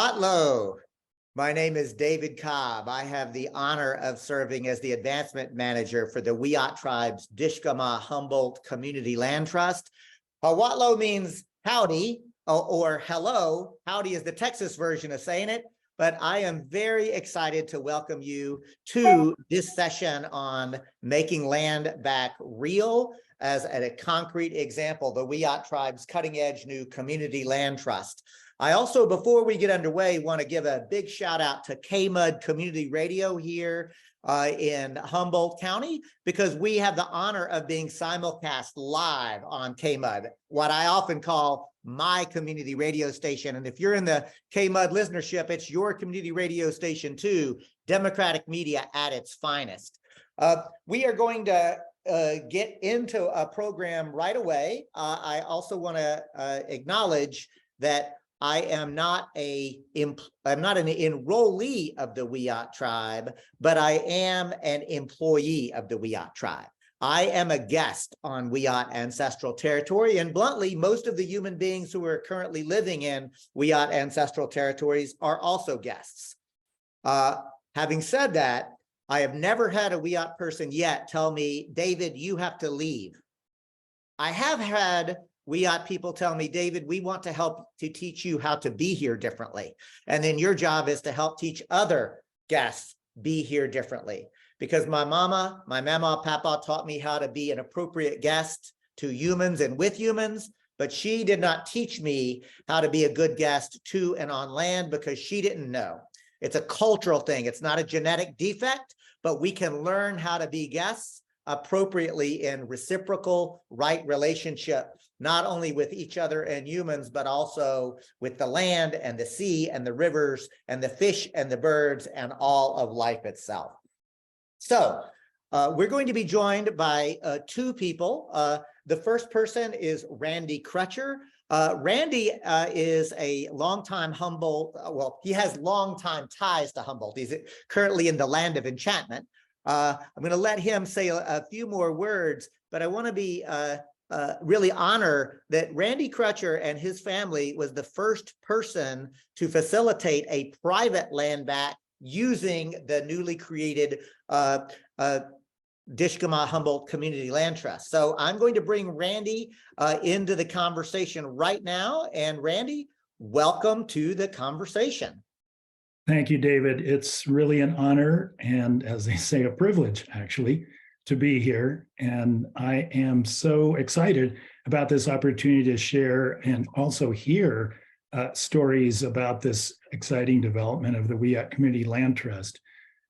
Sawatlo. My name is David Cobb. I have the honor of serving as the advancement manager for the Wiyot Tribe's Dishgamu Humboldt Community Land Trust. Sawatlo means howdy or hello. Howdy is the Texas version of saying it, but I am very excited to welcome you to this session on making land back real as a concrete example, the Wiyot Tribe's cutting edge new community land trust. I also, before we get underway, want to give a big shout out to KMUD Community Radio here in Humboldt County, because we have the honor of being simulcast live on KMUD, what I often call my community radio station. And if you're in the KMUD listenership, it's your community radio station too, democratic media at its finest. We are going to get into a program right away. I also want to acknowledge that I am not an enrollee of the Wiyot Tribe, but I am an employee of the Wiyot Tribe. I am a guest on Wiyot ancestral territory, and bluntly, most of the human beings who are currently living in Wiyot ancestral territories are also guests. Having said that, I have never had a Wiyot person yet tell me, David, you have to leave. I have had Wiyot people tell me, David, we want to help to teach you how to be here differently. And then your job is to help teach other guests be here differently. Because my mama, papa taught me how to be an appropriate guest to humans and with humans, but she did not teach me how to be a good guest to and on land because she didn't know. It's a cultural thing. It's not a genetic defect, but we can learn how to be guests appropriately in reciprocal, right relationship, not only with each other and humans, but also with the land and the sea and the rivers and the fish and the birds and all of life itself. So we're going to be joined by two people. The first person is Randy Crutcher. Randy is a longtime Humboldt, well, he has longtime ties to Humboldt. He's currently in the land of enchantment. I'm going to let him say a few more words, but I want to be really honor that Randy Crutcher and his family was the first person to facilitate a private land back using the newly created Dishgamu Humboldt Community Land Trust. So I'm going to bring Randy into the conversation right now. And Randy, welcome to the conversation. Thank you, David. It's really an honor and, as they say, a privilege, actually, to be here. And I am so excited about this opportunity to share and also hear stories about this exciting development of the Wiyot Community Land Trust.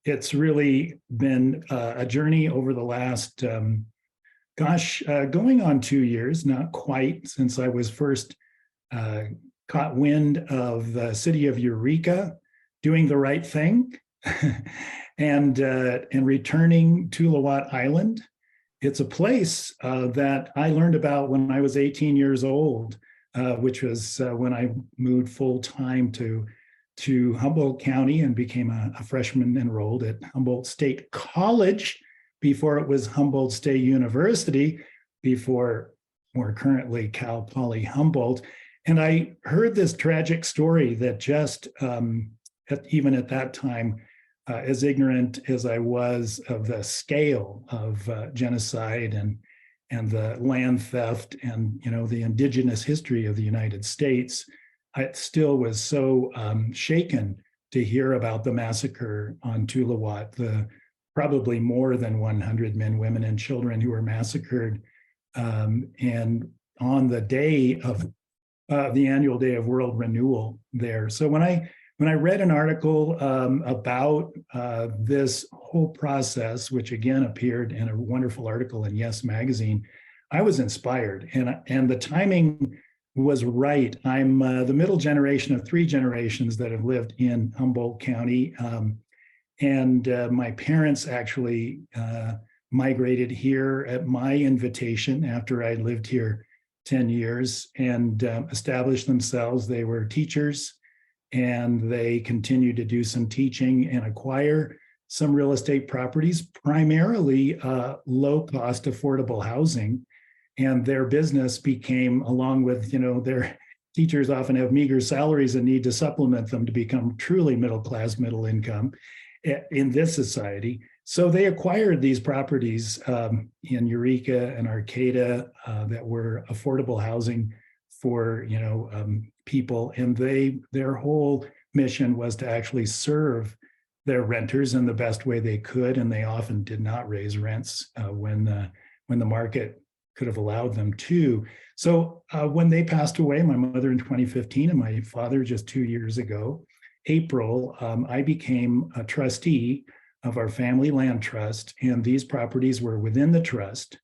It's really been a journey over the last, going on 2 years, not quite, since I was first caught wind of the city of Eureka doing the right thing and returning to Lawat Island. It's a place that I learned about when I was 18 years old, which was when I moved full-time to Humboldt County and became a freshman enrolled at Humboldt State College before it was Humboldt State University, before more currently Cal Poly Humboldt. And I heard this tragic story that just, even at that time, as ignorant as I was of the scale of genocide and the land theft and, you know, the indigenous history of the United States, I still was so shaken to hear about the massacre on Tuluwat, the probably more than 100 men, women, and children who were massacred. And on the day of the annual day of World Renewal there. So when I read an article about this whole process, which again appeared in a wonderful article in Yes Magazine, I was inspired, and the timing was right. I'm the middle generation of 3 generations that have lived in Humboldt County, and my parents actually migrated here at my invitation after I lived here 10 years and established themselves. They were teachers, and they continued to do some teaching and acquire some real estate properties, primarily low-cost affordable housing. And their business became, along with, you know, their teachers often have meager salaries and need to supplement them to become truly middle class, middle income in this society. So they acquired these properties in Eureka and Arcata that were affordable housing for people, and their whole mission was to actually serve their renters in the best way they could, and they often did not raise rents when the market could have allowed them to. So when they passed away, my mother in 2015 and my father just 2 years ago, April, I became a trustee of our family land trust, and these properties were within the trust,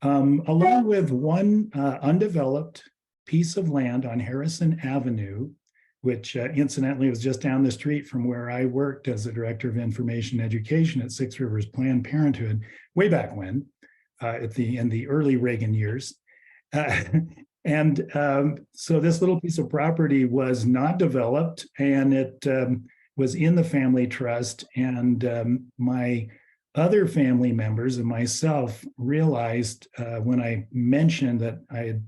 along with one undeveloped piece of land on Harrison Avenue, which incidentally was just down the street from where I worked as the Director of Information Education at Six Rivers Planned Parenthood way back when, in the early Reagan years. So this little piece of property was not developed, and it was in the family trust. And my other family members and myself realized when I mentioned that I had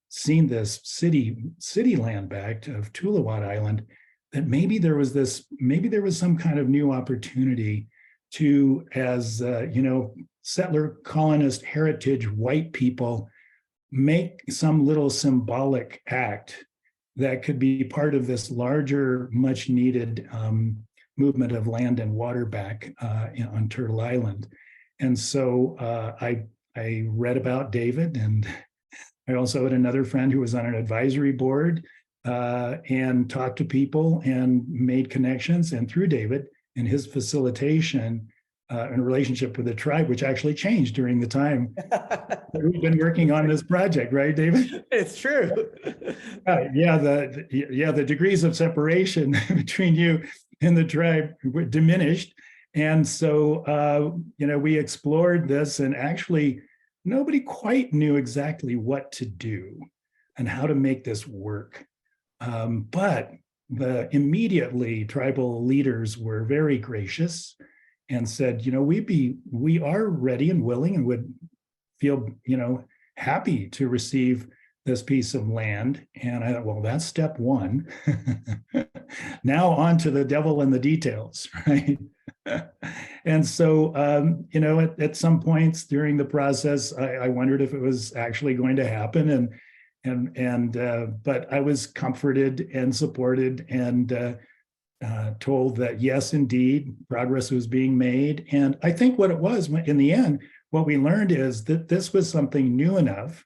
seen this city land backed of Tuluwat Island, that maybe there was some kind of new opportunity to, as settler colonist heritage white people, make some little symbolic act that could be part of this larger, much needed movement of land and water back on Turtle Island. And so I read about David, and I also had another friend who was on an advisory board and talked to people and made connections. And through David and his facilitation in a relationship with the tribe, which actually changed during the time we've been working on this project, right, David? It's true. The degrees of separation between you and the tribe were diminished. And so, we explored this, and actually nobody quite knew exactly what to do and how to make this work. But immediately tribal leaders were very gracious and said, we are ready and willing and would feel, happy to receive this piece of land. And I thought, well, that's step one. Now on to the devil and the details, right? And so, at some points during the process, I wondered if it was actually going to happen. But I was comforted and supported and told that yes, indeed, progress was being made. And I think what it was in the end, what we learned is that this was something new enough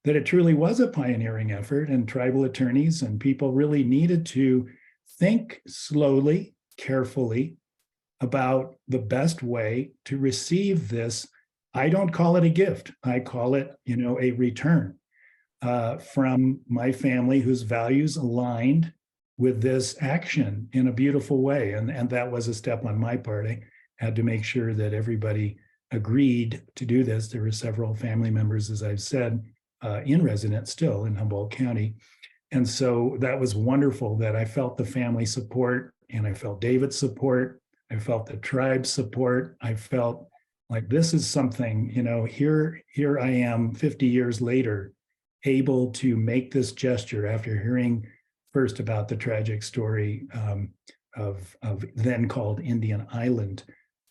that it truly was a pioneering effort, and tribal attorneys and people really needed to think slowly, carefully about the best way to receive this. I don't call it a gift. I call it, a return from my family whose values aligned with this action in a beautiful way. And that was a step on my part. I had to make sure that everybody agreed to do this. There were several family members, as I've said, in residence still in Humboldt County. And so that was wonderful that I felt the family support, and I felt David's support. I felt the tribe's support. I felt like this is something, here I am 50 years later, able to make this gesture after hearing first about the tragic story of then called Indian Island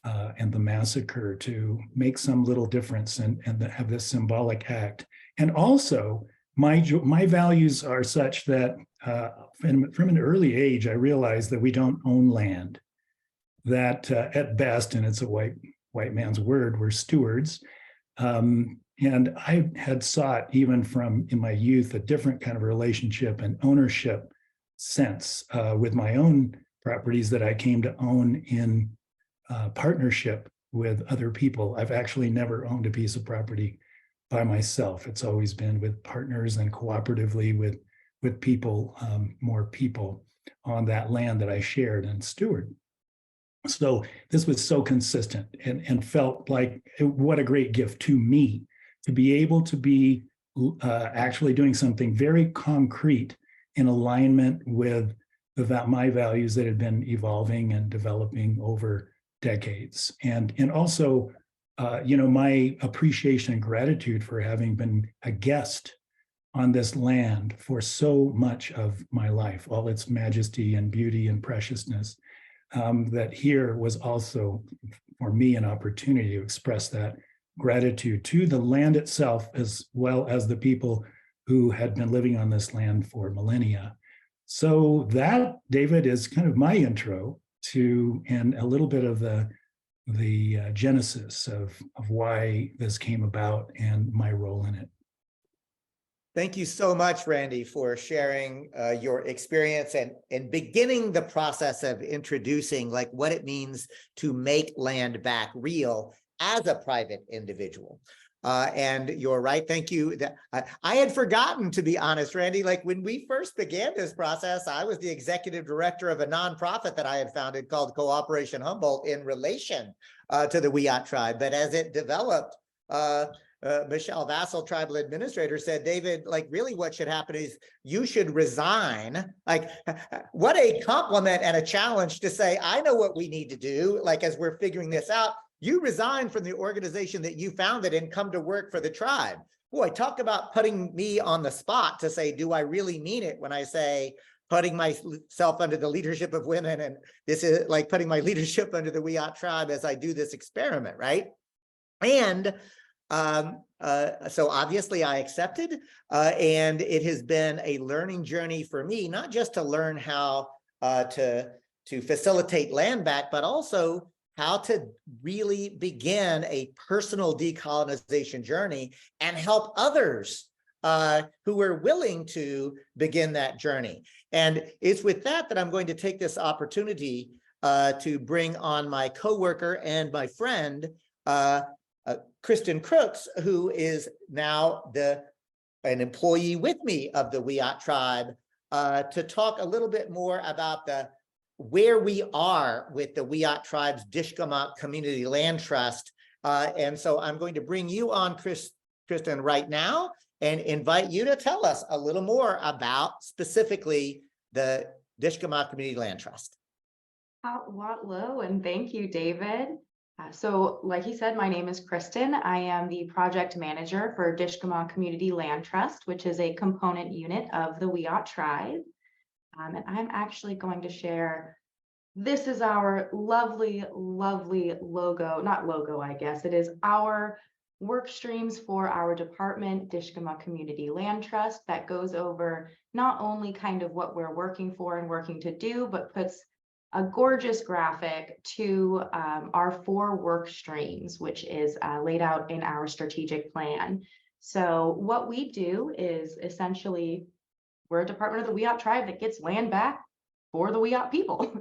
and the massacre, to make some little difference and have this symbolic act. And also, my values are such that from an early age, I realized that we don't own land, that at best, and it's a white man's word, we're stewards. And I had sought, even from in my youth, a different kind of relationship and ownership sense with my own properties that I came to own in partnership with other people. I've actually never owned a piece of property by myself. It's always been with partners and cooperatively with people, more people on that land that I shared and steward. So this was so consistent and felt like what a great gift to me to be able to be actually doing something very concrete in alignment with my values that had been evolving and developing over decades. And also, my appreciation and gratitude for having been a guest on this land for so much of my life, all its majesty and beauty and preciousness, that here was also for me an opportunity to express that gratitude to the land itself, as well as the people who had been living on this land for millennia. So that, David, is kind of my intro to, and a little bit of the genesis of why this came about and my role in it. Thank you so much, Randy, for sharing your experience and beginning the process of introducing like what it means to make land back real as a private individual. And you're right. Thank you. I had forgotten, to be honest, Randy, like when we first began this process, I was the executive director of a nonprofit that I had founded called Cooperation Humboldt in relation to the Wiyot Tribe. But as it developed, Michelle Vassal, tribal administrator, said, David, like really what should happen is you should resign. Like what a compliment and a challenge to say, I know what we need to do. Like as we're figuring this out, you resign from the organization that you founded and come to work for the tribe. Boy, talk about putting me on the spot to say, do I really mean it when I say putting myself under the leadership of women? And this is like putting my leadership under the Wiyot Tribe as I do this experiment, right? And so obviously I accepted, and it has been a learning journey for me, not just to learn how to facilitate land back, but also how to really begin a personal decolonization journey and help others who are willing to begin that journey. And it's with that that I'm going to take this opportunity to bring on my coworker and my friend, Kristen Crooks, who is now an employee with me of the Wiyot Tribe, to talk a little bit more about where we are with the Wiyot Tribe's Dishgamu Community Land Trust. And so I'm going to bring you on, Kristen, right now and invite you to tell us a little more about specifically the Dishgamu Community Land Trust. Hello, and thank you, David. So like he said, my name is Kristen. I am the project manager for Dishgamu Community Land Trust, which is a component unit of the Wiyot Tribe. And I'm actually going to share, this is our lovely, lovely logo, not logo, I guess. It is our work streams for our department, Dishgamu Community Land Trust, that goes over not only kind of what we're working for and working to do, but puts a gorgeous graphic to our 4 work streams, which is laid out in our strategic plan. So what we do is essentially, we're a department of the Wiyot Tribe that gets land back for the Wiyot people.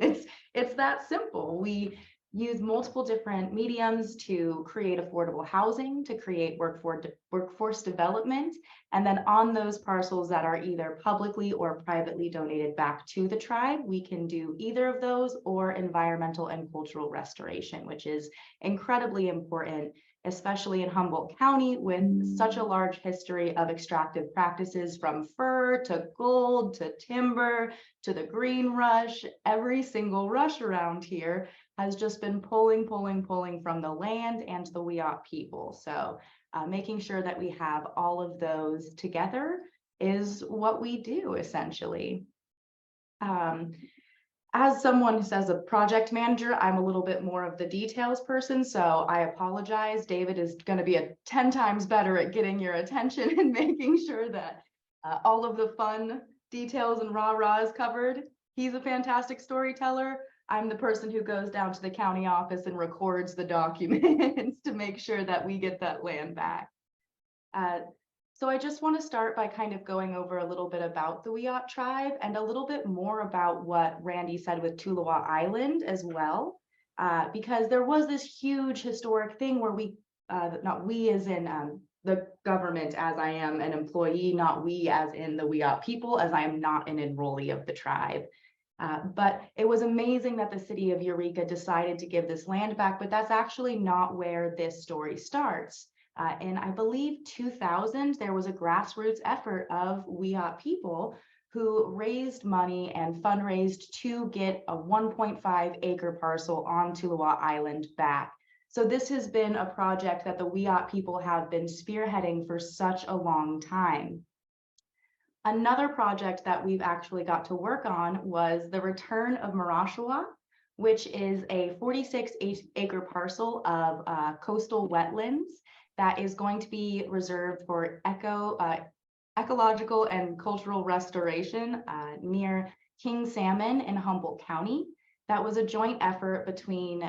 It's that simple. We use multiple different mediums to create affordable housing, to create workforce development, and then on those parcels that are either publicly or privately donated back to the tribe, we can do either of those or environmental and cultural restoration, which is incredibly important, especially in Humboldt County with such a large history of extractive practices, from fur to gold to timber to the green rush. Every single rush around here has just been pulling from the land and the Wiyot people. So making sure that we have all of those together is what we do essentially. As someone who says a project manager, I'm a little bit more of the details person, so I apologize. David is going to be 10 times better at getting your attention and making sure that all of the fun details and rah-rah is covered. He's a fantastic storyteller. I'm the person who goes down to the county office and records the documents to make sure that we get that land back. So I just want to start by kind of going over a little bit about the Wiyot Tribe and a little bit more about what Randy said with Tuluwah Island as well, because there was this huge historic thing where not we as in the government, as I am an employee, not we as in the Wiyot people, as I am not an enrollee of the tribe. But it was amazing that the city of Eureka decided to give this land back, but that's actually not where this story starts. In, I believe, 2000, there was a grassroots effort of Wiyot people who raised money and fundraised to get a 1.5 acre parcel on Tuluwah Island back. So this has been a project that the Wiyot people have been spearheading for such a long time. Another project that we've actually got to work on was the return of Marashua, which is a 46-acre parcel of coastal wetlands that is going to be reserved for ecological and cultural restoration near King Salmon in Humboldt County. That was a joint effort between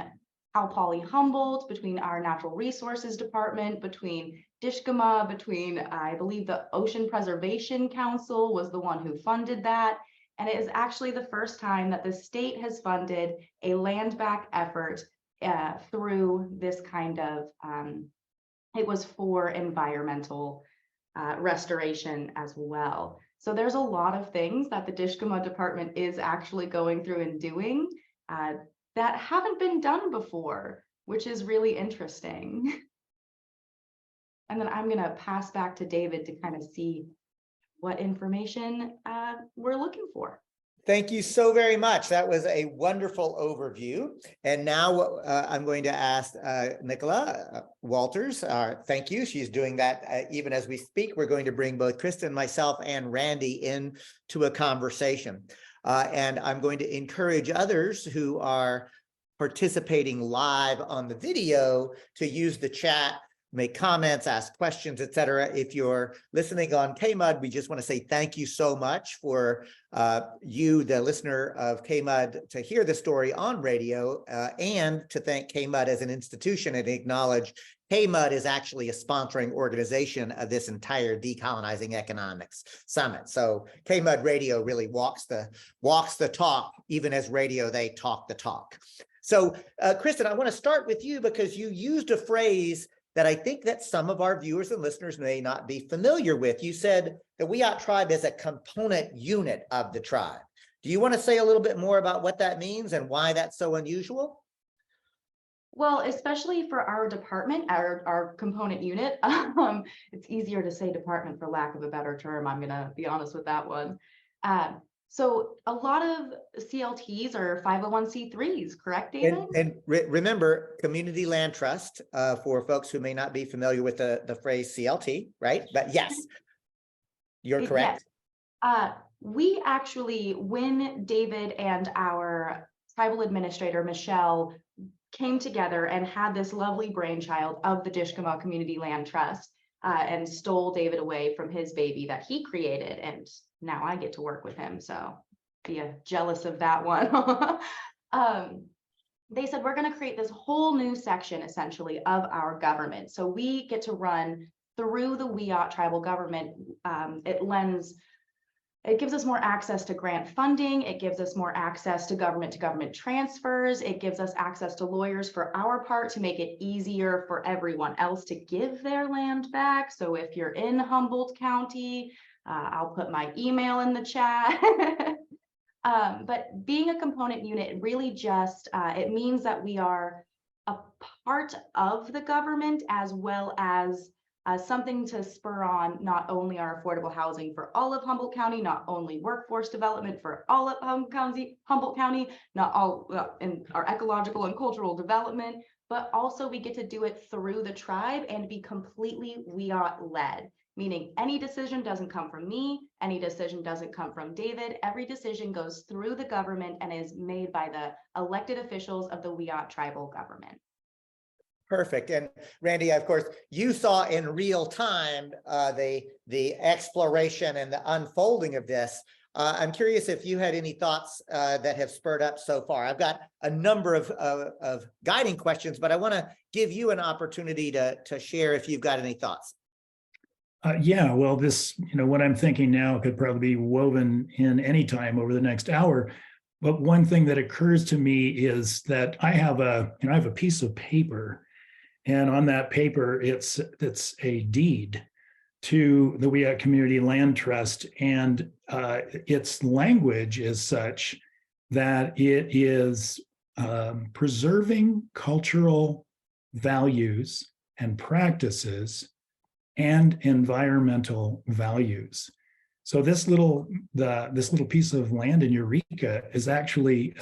Humboldt, between our Natural Resources Department, between Dishgamu, between, I believe, the Ocean Preservation Council was the one who funded that. And it is actually the first time that the state has funded a land back effort through this kind of, it was for environmental restoration as well. So there's a lot of things that the Dishgamu department is actually going through and doing that haven't been done before, which is really interesting. And then I'm gonna pass back to David to kind of see what information we're looking for. Thank you so very much. That was a wonderful overview. And now I'm going to ask Nicola Walters. Thank you. She's doing that even as we speak. We're going to bring both Kristen, myself, and Randy into a conversation. And I'm going to encourage others who are participating live on the video to use the chat, make comments, ask questions, etc. If you're listening on KMUD, we just want to say thank you so much for you, the listener of KMUD, to hear the story on radio, and to thank KMUD as an institution and acknowledge KMUD is actually a sponsoring organization of this entire Decolonizing Economics Summit. So KMUD Radio really walks the talk, even as radio, they talk the talk. So Kristen, I want to start with you because you used a phrase that I think that some of our viewers and listeners may not be familiar with. You said the Wiyot Tribe is a component unit of the tribe. Do you want to say a little bit more about what that means and why that's so unusual? Well, especially for our department, our component unit, it's easier to say department for lack of a better term. I'm gonna be honest with that one. So a lot of CLTs are 501c3s, correct, David? And remember, Community Land Trust, for folks who may not be familiar with the phrase CLT, right? But yes, you're correct. Yes. We actually, when David and our tribal administrator, Michelle, came together and had this lovely brainchild of the Dishgamu Community Land Trust and stole David away from his baby that he created. And now I get to work with him. So be jealous of that one. They said, we're going to create this whole new section essentially of our government. So we get to run through the Wiyot tribal government. It gives us more access to grant funding. It gives us more access to government transfers. It gives us access to lawyers for our part to make it easier for everyone else to give their land back. So if you're in Humboldt County, I'll put my email in the chat. But being a component unit really just, it means that we are a part of the government as well as something to spur on not only our affordable housing for all of Humboldt County, not only workforce development for all of Humboldt County, not all in our ecological and cultural development, but also we get to do it through the tribe and be completely Wiyot led, meaning any decision doesn't come from me, any decision doesn't come from David, every decision goes through the government and is made by the elected officials of the Wiyot tribal government. Perfect. And Randy, of course, you saw in real time the exploration and the unfolding of this. I'm curious if you had any thoughts that have spurred up so far. I've got a number of guiding questions, but I want to give you an opportunity to share if you've got any thoughts. Yeah, well, this, what I'm thinking now could probably be woven in any time over the next hour. But one thing that occurs to me is that I have a piece of paper. And on that paper, it's a deed to the Wiyot Community Land Trust, and its language is such that it is preserving cultural values and practices and environmental values. So this little piece of land in Eureka is actually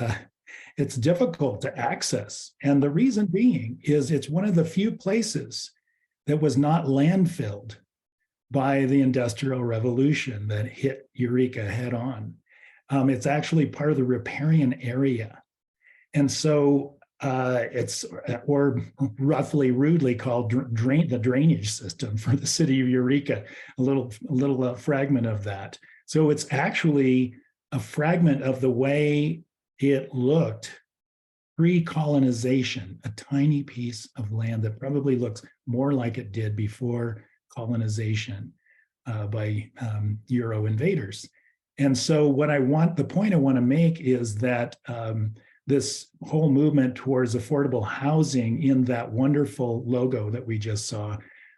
it's difficult to access. And the reason being is it's one of the few places that was not landfilled by the Industrial Revolution that hit Eureka head on. It's actually part of the riparian area. And so it's, or roughly rudely called the drainage system for the city of Eureka, a little fragment of that. So it's actually a fragment of the way it looked pre-colonization, a tiny piece of land that probably looks more like it did before colonization by Euro invaders. And so the point I want to make is that this whole movement towards affordable housing in that wonderful logo that we just saw,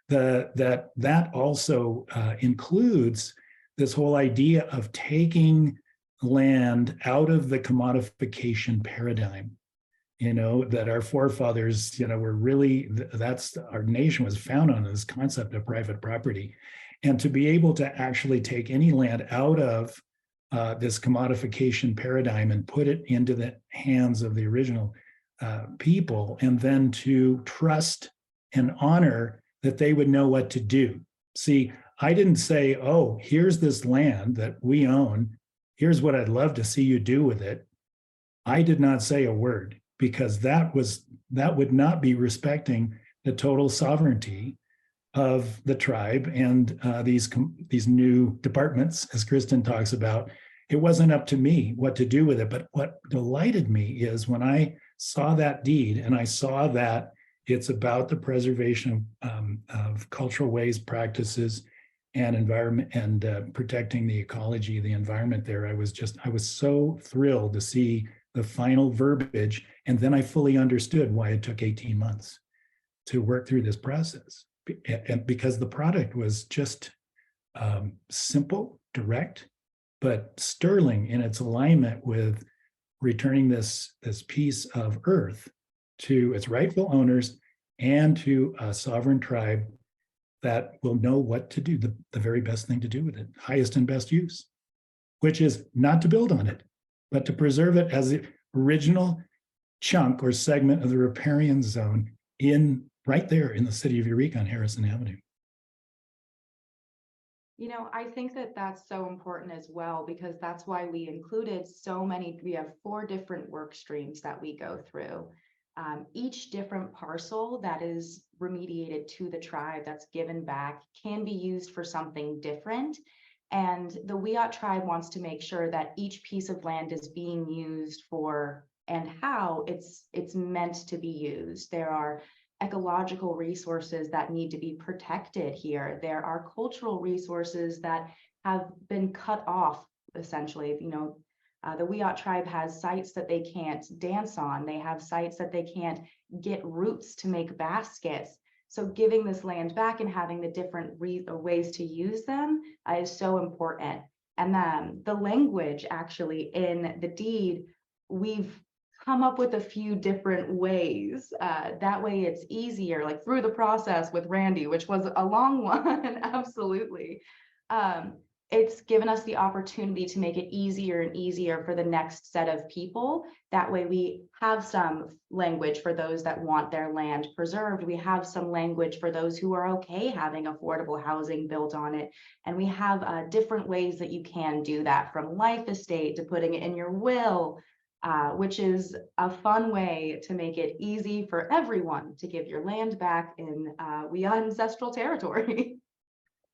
that also includes this whole idea of taking land out of the commodification paradigm, that our forefathers, were really, our nation was founded on this concept of private property. And to be able to actually take any land out of this commodification paradigm and put it into the hands of the original people, and then to trust and honor that they would know what to do. See, I didn't say, oh, here's this land that we own. Here's what I'd love to see you do with it. I did not say a word, because that would not be respecting the total sovereignty of the tribe and these new departments, as Kristen talks about. It wasn't up to me what to do with it. But what delighted me is when I saw that deed and I saw that it's about the preservation of cultural ways, practices, and environment, and protecting the ecology of the environment there. I was so thrilled to see the final verbiage. And then I fully understood why it took 18 months to work through this process. And because the product was just simple, direct, but sterling in its alignment with returning this piece of earth to its rightful owners and to a sovereign tribe that will know what to do, the very best thing to do with it, highest and best use, which is not to build on it, but to preserve it as the original chunk or segment of the riparian zone right there in the city of Eureka on Harrison Avenue. I think that that's so important as well, because that's why we included we have 4 different work streams that we go through. Each different parcel that is remediated to the tribe, that's given back, can be used for something different. And the Wiyot Tribe wants to make sure that each piece of land is being used for and how it's meant to be used. There are ecological resources that need to be protected here. There are cultural resources that have been cut off, essentially. The Wiyot Tribe has sites that they can't dance on. They have sites that they can't get roots to make baskets. So giving this land back and having the different ways to use them is so important. And then the language, actually, in the deed, we've come up with a few different ways. That way it's easier, like through the process with Randy, which was a long one, absolutely. It's given us the opportunity to make it easier and easier for the next set of people. That way we have some language for those that want their land preserved. We have some language for those who are okay having affordable housing built on it. And we have different ways that you can do that, from life estate to putting it in your will, which is a fun way to make it easy for everyone to give your land back in Wiyot ancestral territory.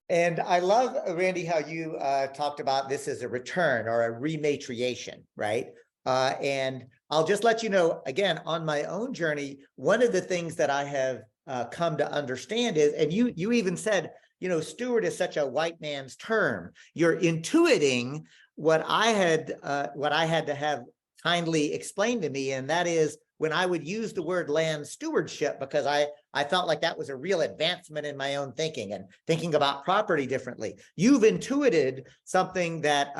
And I love, Randy, how you talked about this as a return or a rematriation, right? And I'll just let you know, again, on my own journey, one of the things that I have come to understand is, and you even said, steward is such a white man's term. You're intuiting what I had to have kindly explained to me, and that is when I would use the word land stewardship, because I felt like that was a real advancement in my own thinking and thinking about property differently. You've intuited something that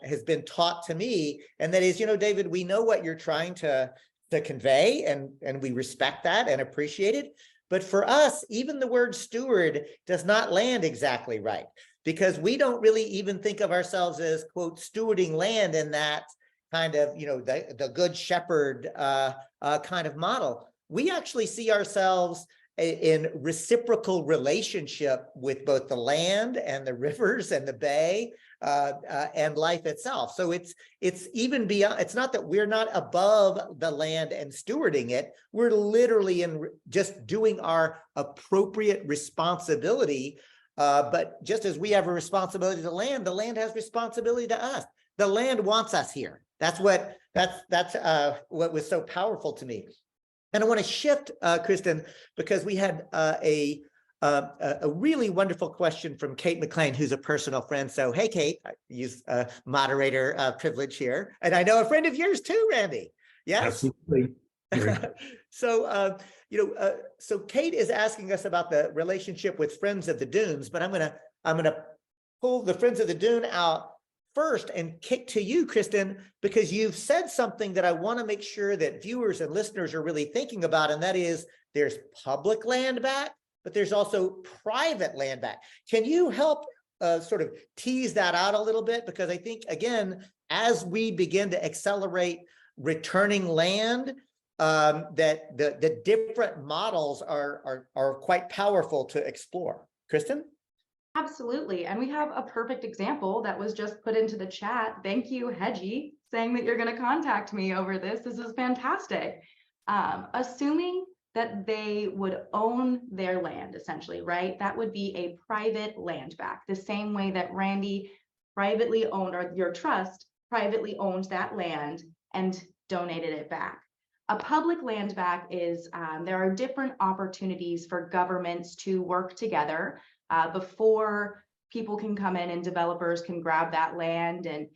has been taught to me, and that is, David, we know what you're trying to convey, and we respect that and appreciate it. But for us, even the word steward does not land exactly right, because we don't really even think of ourselves as, quote, stewarding land in that kind of, the good shepherd kind of model. We actually see ourselves in reciprocal relationship with both the land and the rivers and the bay and life itself. So it's even beyond, it's not that we're not above the land and stewarding it. We're literally in just doing our appropriate responsibility. But just as we have a responsibility to the land has responsibility to us. The land wants us here. That's what was so powerful to me. And I want to shift, Kristen, because we had a really wonderful question from Kate McLean, who's a personal friend. So, hey, Kate, I use moderator privilege here. And I know a friend of yours too, Randy. Yes? Absolutely. So, so Kate is asking us about the relationship with Friends of the Dunes, but I'm gonna pull the Friends of the Dune out first and kick to you, Kristen, because you've said something that I want to make sure that viewers and listeners are really thinking about, and that is there's public land back, but there's also private land back. Can you help sort of tease that out a little bit? Because I think, again, as we begin to accelerate returning land, that the different models are quite powerful to explore. Kristen? Absolutely. And we have a perfect example that was just put into the chat. Thank you, Hedgie, saying that you're going to contact me over this. This is fantastic. Assuming that they would own their land, essentially, right? That would be a private land back, the same way that Randy privately owned, or your trust privately owned that land and donated it back. A public land back is, there are different opportunities for governments to work together before people can come in and developers can grab that land and,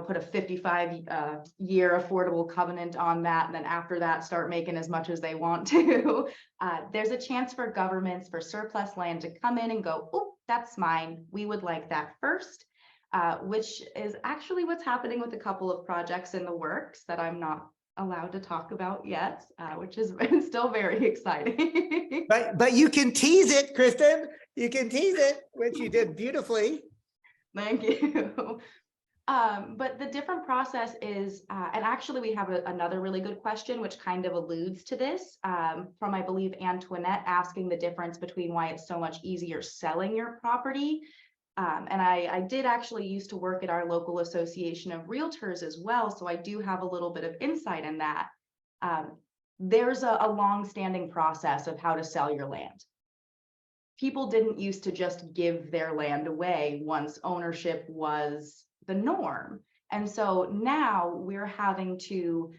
put a 55-year affordable covenant on that. And then after that, start making as much as they want to. There's a chance for governments, for surplus land to come in and go, oh, that's mine. We would like that first, which is actually what's happening with a couple of projects in the works that I'm not allowed to talk about yet, which is still very exciting. But you can tease it, Kristen. You can tease it, which you did beautifully. Thank you. But the different process is, and actually we have another really good question, which kind of alludes to this, from, I believe, Antoinette, asking the difference between why it's so much easier selling your property. And I did actually used to work at our local association of realtors as well, so I do have a little bit of insight in that. There's a long-standing process of how to sell your land. People didn't used to just give their land away once ownership was the norm. And so now we're having to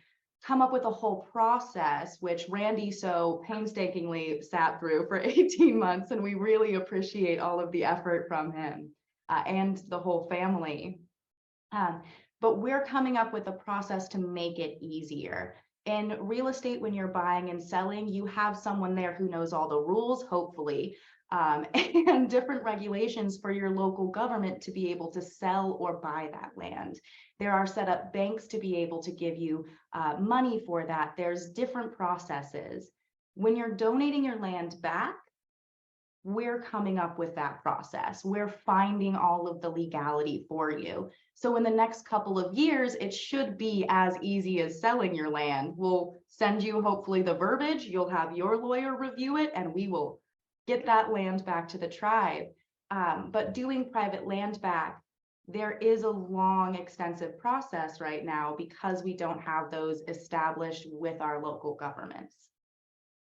come up with a whole process, which Randy so painstakingly sat through for 18 months, and we really appreciate all of the effort from him and the whole family. But we're coming up with a process to make it easier. In real estate, when you're buying and selling, you have someone there who knows all the rules, hopefully, and different regulations for your local government to be able to sell or buy that land. There are set up banks to be able to give you money for that. There's different processes. When you're donating your land back, we're coming up with that process. We're finding all of the legality for you. So in the next couple of years, it should be as easy as selling your land. We'll send you hopefully the verbiage, you'll have your lawyer review it, and we will get that land back to the tribe. But doing private land back, there is a long, extensive process right now because we don't have those established with our local governments.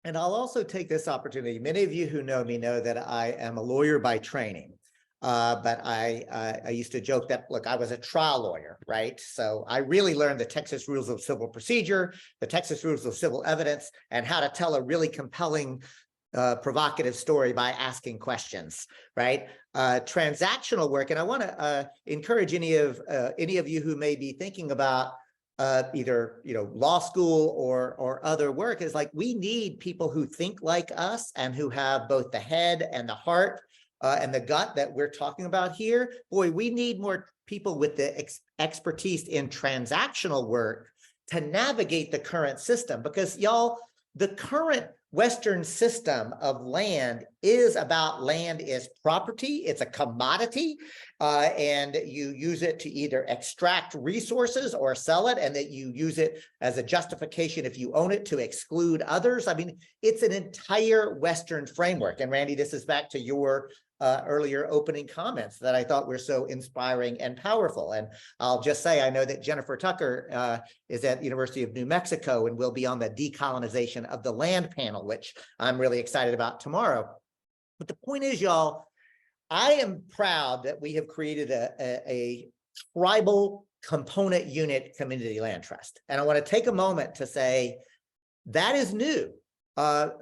And I'll also take this opportunity. Many of you who know me know that I am a lawyer by training, but I used to joke that, look, I was a trial lawyer, right? So I really learned the Texas Rules of Civil Procedure, the Texas Rules of Civil Evidence, and how to tell a really compelling provocative story by asking questions, right? Transactional work, and I want to encourage any of you who may be thinking about either law school or other work, is like, we need people who think like us and who have both the head and the heart and the gut that we're talking about here. Boy, we need more people with the expertise in transactional work to navigate the current system, because y'all, the current Western system of land is about land is property. It's a commodity, and you use it to either extract resources or sell it, and that you use it as a justification if you own it to exclude others. I mean, it's an entire Western framework. And Randy, this is back to your earlier opening comments that I thought were so inspiring and powerful. And I'll just say, I know that Jennifer Tucker is at the University of New Mexico and will be on the decolonization of the land panel, which I'm really excited about tomorrow. But the point is, y'all, I am proud that we have created a tribal component unit community land trust. And I want to take a moment to say that is new.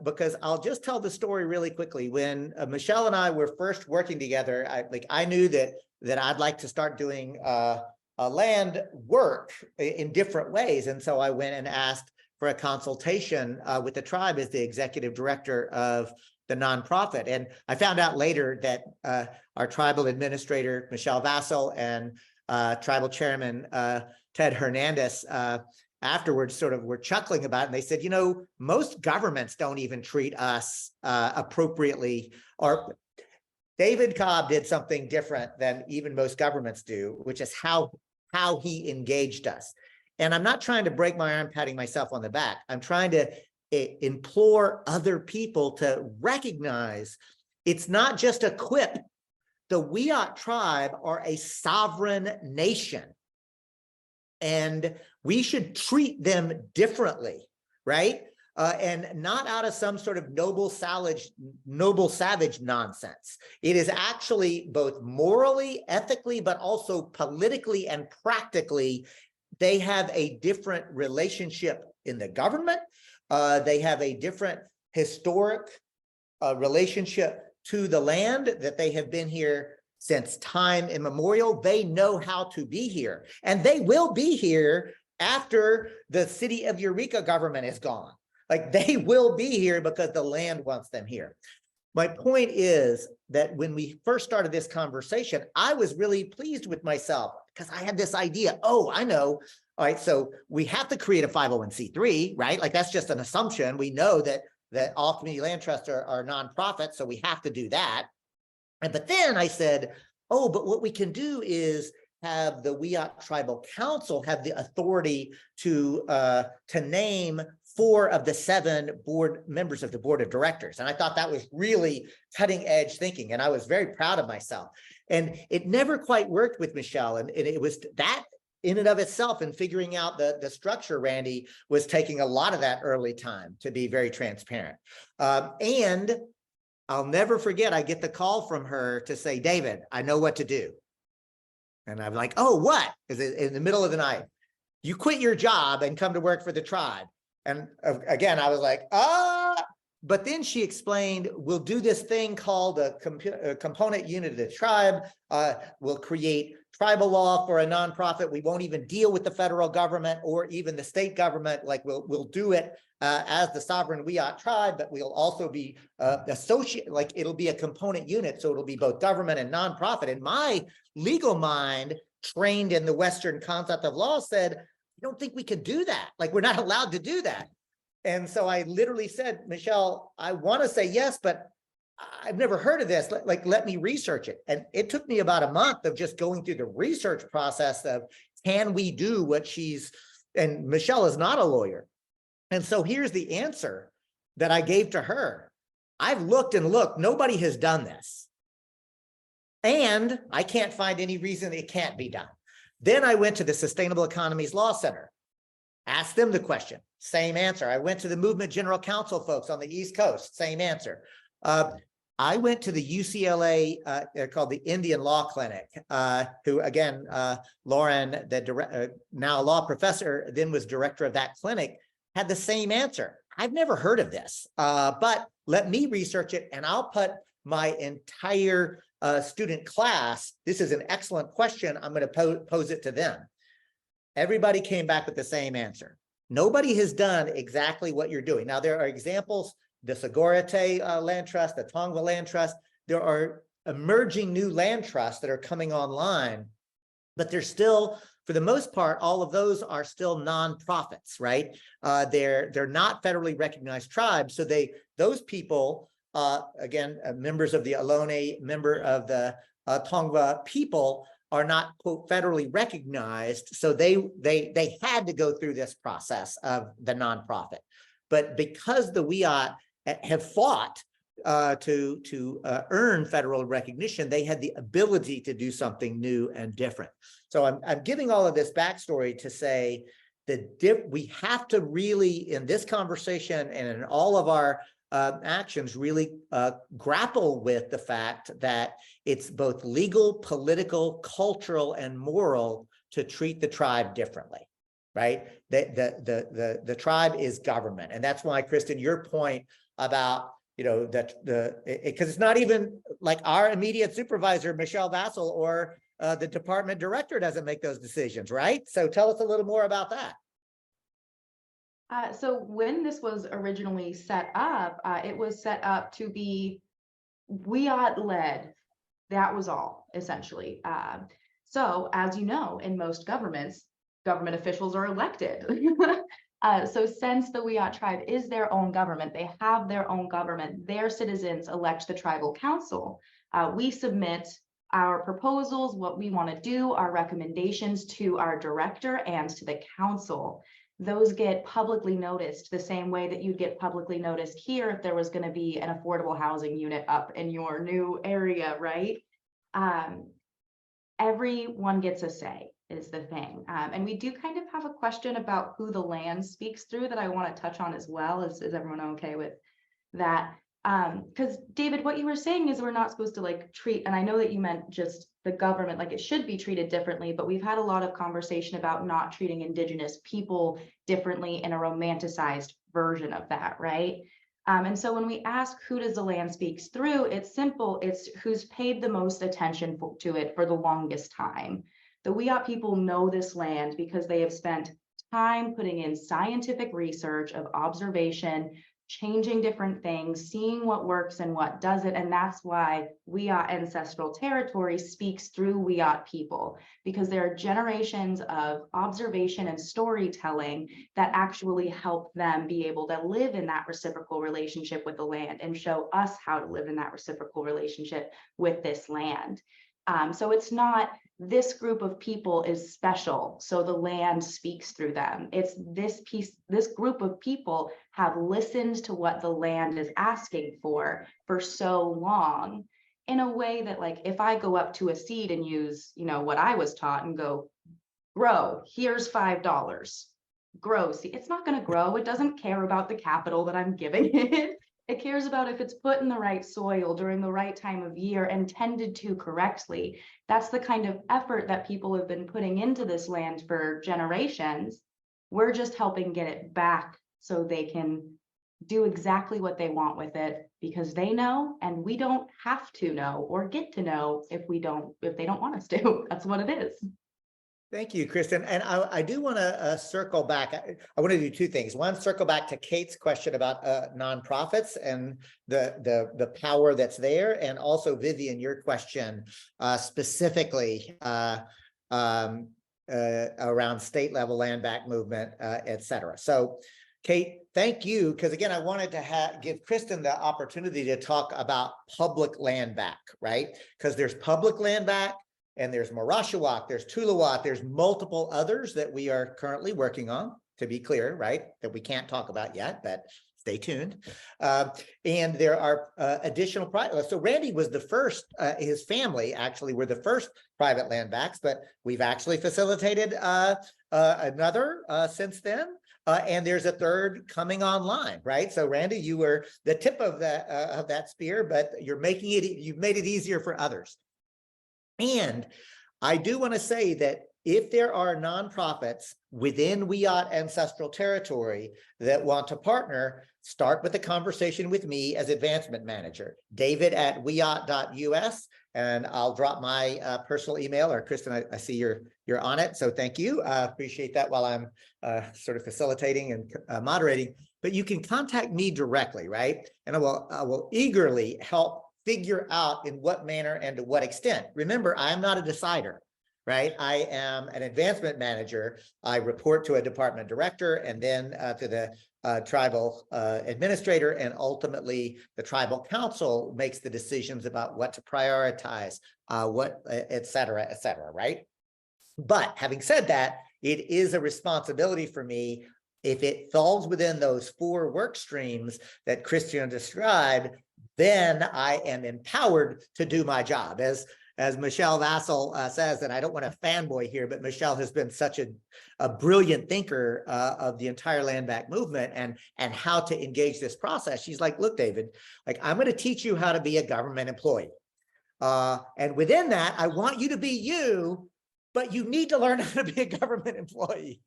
Because I'll just tell the story really quickly. When Michelle and I were first working together, I knew that I'd like to start doing land work in different ways, and so I went and asked for a consultation with the tribe as the executive director of the nonprofit. And I found out later that our tribal administrator Michelle Vassell and tribal chairman Ted Hernandez afterwards sort of were chuckling about it, and they said, you know, most governments don't even treat us appropriately, or David Cobb did something different than even most governments do, which is how he engaged us. And I'm not trying to break my arm patting myself on the back. I'm trying to implore other people to recognize it's not just a quip. The Wiyot tribe are a sovereign nation, and we should treat them differently, right? And not out of some sort of noble savage nonsense. It is actually both morally, ethically, but also politically and practically, they have a different relationship in the government. They have a different historic relationship to the land, that they have been here since time immemorial. They know how to be here, and they will be here after the city of Eureka government is gone. Like, they will be here because the land wants them here. My point is that when we first started this conversation, I was really pleased with myself because I had this idea. Oh, I know. All right, so we have to create a 501c3, right? Like, that's just an assumption. We know that all community land trusts are nonprofits, so we have to do that. But then I said, oh, but what we can do is have the Wiyot Tribal Council have the authority to name 4 of the 7 board members of the board of directors. And I thought that was really cutting edge thinking. And I was very proud of myself. And it never quite worked with Michelle. And it was that in and of itself, and figuring out the structure, Randy, was taking a lot of that early time, to be very transparent. And I'll never forget, I get the call from her to say, David, I know what to do. And I'm like, oh, what? Is it in the middle of the night? You quit your job and come to work for the tribe. And again, I was like, but then she explained, we'll do this thing called a component unit of the tribe. We'll create tribal law for a nonprofit. We won't even deal with the federal government or even the state government. Like, we'll do it as the sovereign Wiyot tribe, but we'll also be associate, like, it'll be a component unit. So it'll be both government and nonprofit. And my legal mind, trained in the Western concept of law, said, I don't think we can do that. Like, we're not allowed to do that. And so I literally said, Michelle, I want to say yes, but I've never heard of this. Let me research it. And it took me about a month of just going through the research process of, can we do what and Michelle is not a lawyer. And so here's the answer that I gave to her. I've looked and looked, nobody has done this. And I can't find any reason it can't be done. Then I went to the Sustainable Economies Law Center, asked them the question, same answer. I went to the Movement General Counsel folks on the East Coast, same answer. I went to the UCLA, they're called the Indian Law Clinic, who again, Lauren, the now law professor, then was director of that clinic, had the same answer. I've never heard of this, but let me research it, and I'll put my entire student class. This is an excellent question. I'm going to pose it to them. Everybody came back with the same answer. Nobody has done exactly what you're doing. Now, there are examples, the Sagorate Land Trust, the Tongva Land Trust. There are emerging new land trusts that are coming online, but they're still for the most part, all of those are still nonprofits, right? They're not federally recognized tribes. So those people, again, members of the Ohlone, member of the Tongva people, are not, quote, federally recognized. So they had to go through this process of the nonprofit. But because the Wiyot have fought to earn federal recognition, they had the ability to do something new and different. So I'm giving all of this backstory to say that we have to really, in this conversation and in all of our actions, really grapple with the fact that it's both legal, political, cultural, and moral to treat the tribe differently, right? The tribe is government. And that's why, Kristen, your point about, that because it's not even like our immediate supervisor, Michelle Vassell, or the department director doesn't make those decisions, right? So tell us a little more about that. So when this was originally set up, it was set up to be Wiyot led. That was all, essentially. So as you know, in most governments, government officials are elected. So since the Wiyot tribe is their own government, they have their own government, their citizens elect the tribal council. We submit our proposals, what we want to do, our recommendations to our director and to the council. Those get publicly noticed the same way that you'd get publicly noticed here if there was going to be an affordable housing unit up in your new area, right? Everyone gets a say is the thing. And we do kind of have a question about who the land speaks through that I want to touch on as well. Is everyone okay with that? Because David, what you were saying is we're not supposed to like treat, and I know that you meant just the government, like it should be treated differently, but we've had a lot of conversation about not treating Indigenous people differently in a romanticized version of that, right? And so when we ask who does the land speaks through, it's simple. It's who's paid the most attention to it for the longest time. The Wiyot people know this land because they have spent time putting in scientific research of observation, changing different things, seeing what works and what doesn't. And that's why Wiyot ancestral territory speaks through Wiyot people, because there are generations of observation and storytelling that actually help them be able to live in that reciprocal relationship with the land and show us how to live in that reciprocal relationship with this land. So it's not this group of people is special, so the land speaks through them. It's this group of people have listened to what the land is asking for so long, in a way that, like, if I go up to a seed and use, what I was taught and go, grow, here's $5, grow, see, it's not going to grow. It doesn't care about the capital that I'm giving it. It cares about if it's put in the right soil during the right time of year and tended to correctly. That's the kind of effort that people have been putting into this land for generations. We're just helping get it back so they can do exactly what they want with it, because they know, and we don't have to know or get to know if they don't want us to. That's what it is. Thank you, Kristen. And I do want to circle back. I want to do two things. One, circle back to Kate's question about nonprofits and the power that's there. And also, Vivian, your question specifically around state level land back movement, et cetera. So, Kate, thank you. Because again, I wanted to give Kristen the opportunity to talk about public land back, right? Because there's public land back, and there's Morashawak, there's Tuluwat, there's multiple others that we are currently working on, to be clear, right? That we can't talk about yet, but stay tuned. And there are additional private. So Randy was the first, his family actually were the first private land backs, but we've actually facilitated another since then. And there's a third coming online, right? So Randy, you were the tip of that spear, but you've made it easier for others. And I do want to say that if there are nonprofits within Wiyot ancestral territory that want to partner, start with a conversation with me as advancement manager, david@wiyot.us, and I'll drop my personal email. Or Kristen, I see you're on it, so thank you. Appreciate that while I'm sort of facilitating and moderating. But you can contact me directly, right? And I will eagerly help figure out in what manner and to what extent. Remember, I'm not a decider. right? I am an advancement manager. I report to a department director and then to the tribal administrator, and ultimately the tribal council makes the decisions about what to prioritize, what, et cetera, right? But having said that, it is a responsibility for me. If it falls within those 4 work streams that Kristen described, then I am empowered to do my job. As Michelle Vassal says, and I don't want to fanboy here, but Michelle has been such a brilliant thinker of the entire land back movement and how to engage this process. She's like, look, David, like, I'm going to teach you how to be a government employee. And within that, I want you to be you, but you need to learn how to be a government employee.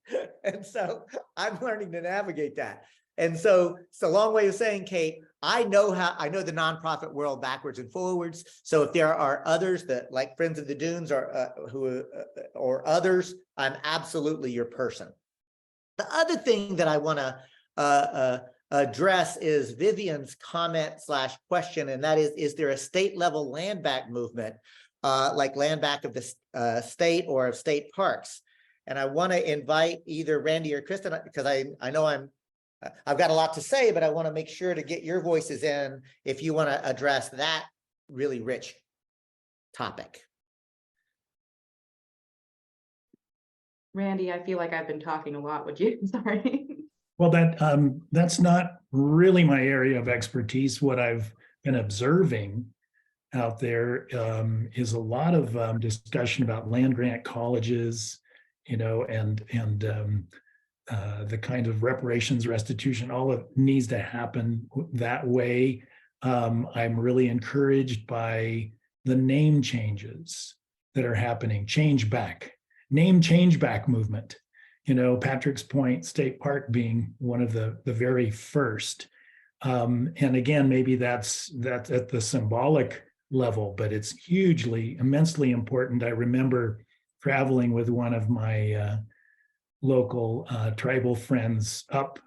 And so I'm learning to navigate that. And so it's a long way of saying, Kate, I know the nonprofit world backwards and forwards. So if there are others that, like Friends of the Dunes or others, I'm absolutely your person. The other thing that I want to address is Vivian's comment/question, and that is there a state level land back movement, like land back of the state or of state parks? And I want to invite either Randy or Kristen, because I know I've got a lot to say, but I want to make sure to get your voices in if you want to address that really rich topic. Randy, I feel like I've been talking a lot. Would you? Sorry. Well, that's not really my area of expertise. What I've been observing out there is a lot of discussion about land grant colleges, and the kind of reparations, restitution, all of it needs to happen that way. I'm really encouraged by the name changes that are happening. Name change back movement. Patrick's Point State Park being one of the very first. And again, maybe that's at the symbolic level, but it's immensely important. I remember traveling with one of my local tribal friends up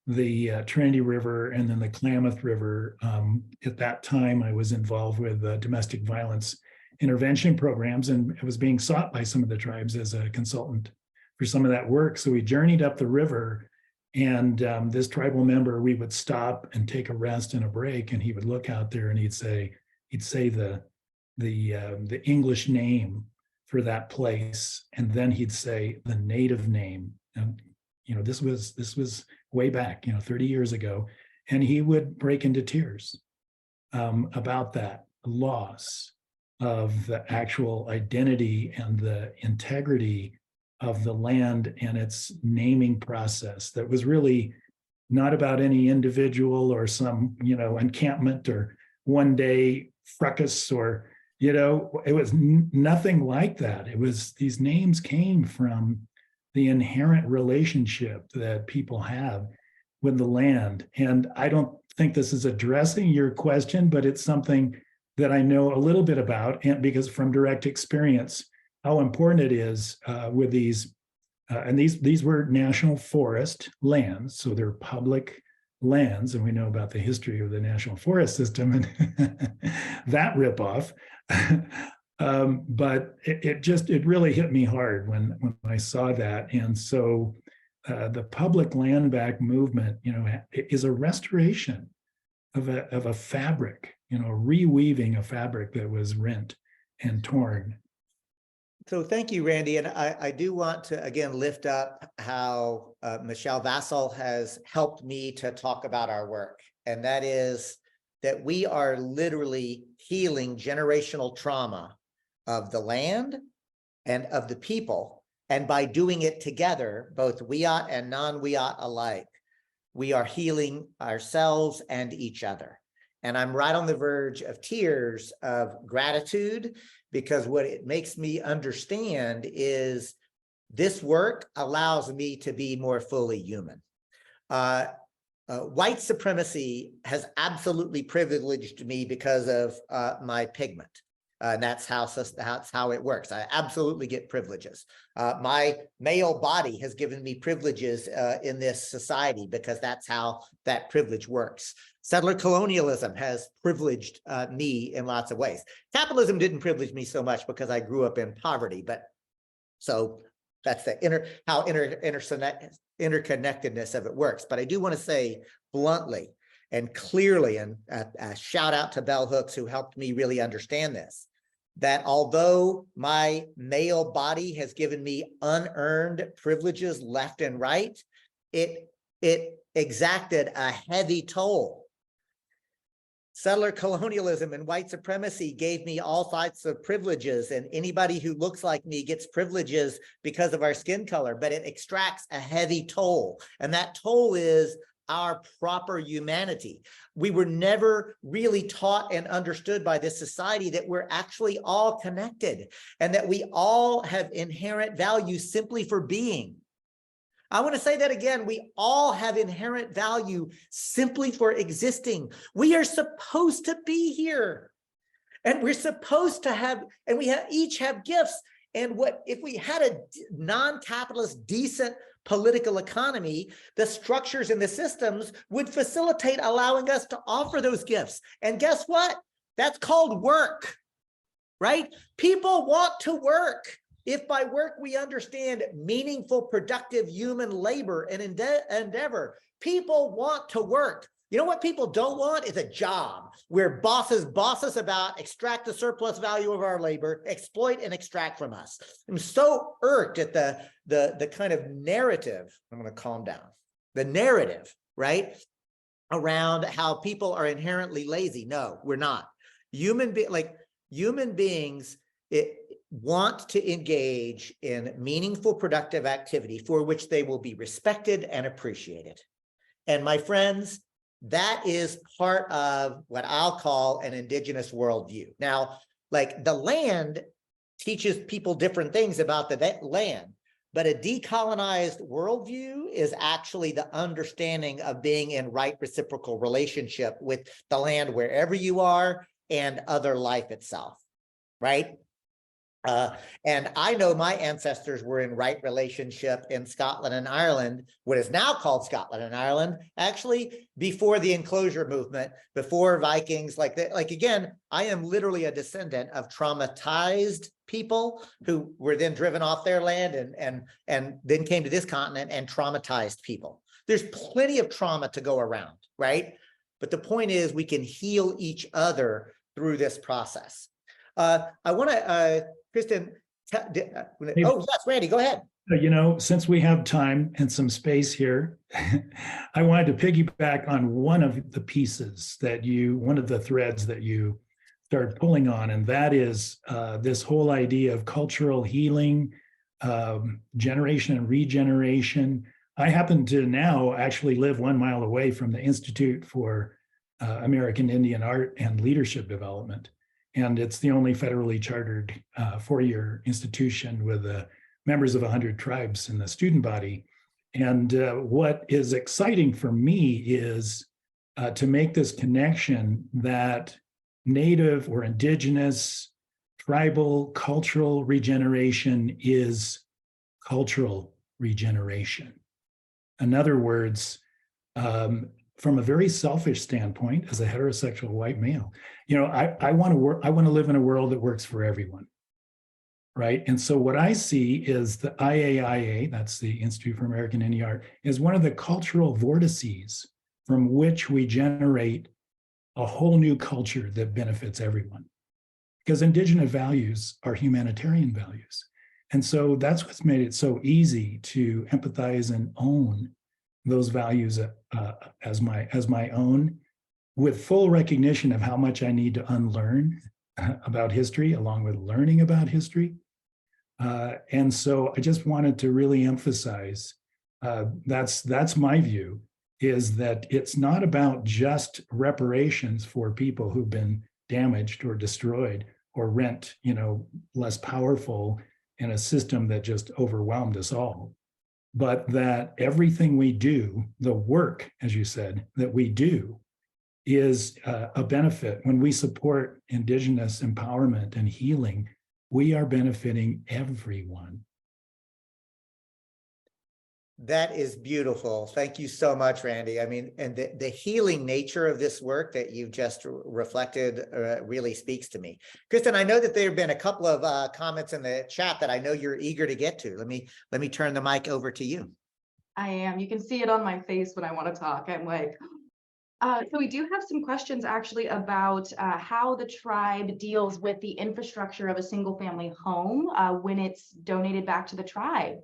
the Trinity River and then the Klamath River. At that time, I was involved with domestic violence intervention programs, and I was being sought by some of the tribes as a consultant for some of that work. So we journeyed up the river, and this tribal member, we would stop and take a rest and a break, and he would look out there and he'd say the English name for that place, and then he'd say the native name. And this was way back, 30 years ago, and he would break into tears about that loss of the actual identity and the integrity of the land and its naming process that was really not about any individual or some, encampment or one day fracas or, it was nothing like that. It was, these names came from the inherent relationship that people have with the land. And I don't think this is addressing your question, but it's something that I know a little bit about, and because from direct experience, how important it is with these, and these were national forest lands, so they're public lands, and we know about the history of the national forest system and that ripoff. But it really hit me hard when I saw that, and so the public land back movement, is a restoration of a fabric, reweaving a fabric that was rent and torn. So thank you, Randy. And I do want to, again, lift up how Michelle Vassal has helped me to talk about our work. And that is that we are literally healing generational trauma of the land and of the people. And by doing it together, both Wiyot and non-Wiyot alike, we are healing ourselves and each other. And I'm right on the verge of tears of gratitude, because what it makes me understand is this work allows me to be more fully human. White supremacy has absolutely privileged me because of my pigment. And that's how it works. I absolutely get privileges. My male body has given me privileges in this society because that's how that privilege works. Settler colonialism has privileged me in lots of ways. Capitalism didn't privilege me so much because I grew up in poverty, but So that's the interconnectedness of it works. But I do want to say bluntly and clearly, and a shout out to Bell Hooks, who helped me really understand this, that although my male body has given me unearned privileges left and right, it exacted a heavy toll. Settler colonialism and white supremacy gave me all types of privileges, and anybody who looks like me gets privileges because of our skin color, but it extracts a heavy toll. And that toll is our proper humanity. We were never really taught and understood by this society that we're actually all connected and that we all have inherent value simply for being. I want to say that again. We all have inherent value simply for existing. We are supposed to be here, and we're supposed to have, and we each have gifts. And what if we had a non-capitalist, decent political economy, the structures and the systems would facilitate allowing us to offer those gifts. And guess what? That's called work, right? People want to work. If by work we understand meaningful, productive human labor and endeavor, people want to work. You know what people don't want is a job where bosses boss us about, extract the surplus value of our labor, exploit and extract from us. I'm so irked at the kind of narrative. I'm going to calm down. The narrative, right, around how people are inherently lazy. No, we're not. Human beings want to engage in meaningful, productive activity for which they will be respected and appreciated. And my friends, that is part of what I'll call an indigenous worldview. Now, like the land teaches people different things about the land, but a decolonized worldview is actually the understanding of being in right reciprocal relationship with the land wherever you are and other life itself, right? And I know my ancestors were in right relationship in Scotland and Ireland, what is now called Scotland and Ireland, actually before the enclosure movement, before Vikings, like again, I am literally a descendant of traumatized people who were then driven off their land and then came to this continent and traumatized people. There's plenty of trauma to go around, right? But the point is we can heal each other through this process. I want to, Kristen, oh, yes, Randy, go ahead. You know, since we have time and some space here, I wanted to piggyback on one of the pieces that one of the threads that you started pulling on, and that is this whole idea of cultural healing, generation and regeneration. I happen to now actually live 1 mile away from the Institute for American Indian Art and Leadership Development. And it's the only federally chartered four-year institution with members of 100 tribes in the student body. And what is exciting for me is to make this connection that Native or Indigenous, tribal, cultural regeneration is cultural regeneration. In other words, from a very selfish standpoint, as a heterosexual white male, you know, I want to live in a world that works for everyone, right? And so what I see is the IAIA, that's the Institute for American Indian Art, is one of the cultural vortices from which we generate a whole new culture that benefits everyone. Because indigenous values are humanitarian values. And so that's what's made it so easy to empathize and own those values as my own, with full recognition of how much I need to unlearn about history, along with learning about history. And so I just wanted to really emphasize that's my view, is that it's not about just reparations for people who've been damaged or destroyed or rent, you know, less powerful in a system that just overwhelmed us all. But that everything we do, the work, as you said, that we do is a benefit. When we support Indigenous empowerment and healing, we are benefiting everyone. That is beautiful. Thank you so much, Randy. I mean, and the healing nature of this work that you just reflected really speaks to me. Kristen, I know that there have been a couple of comments in the chat that I know you're eager to get to. Let me turn the mic over to you. I am. You can see it on my face when I want to talk. I'm like, so we do have some questions actually about how the tribe deals with the infrastructure of a single family home when it's donated back to the tribe.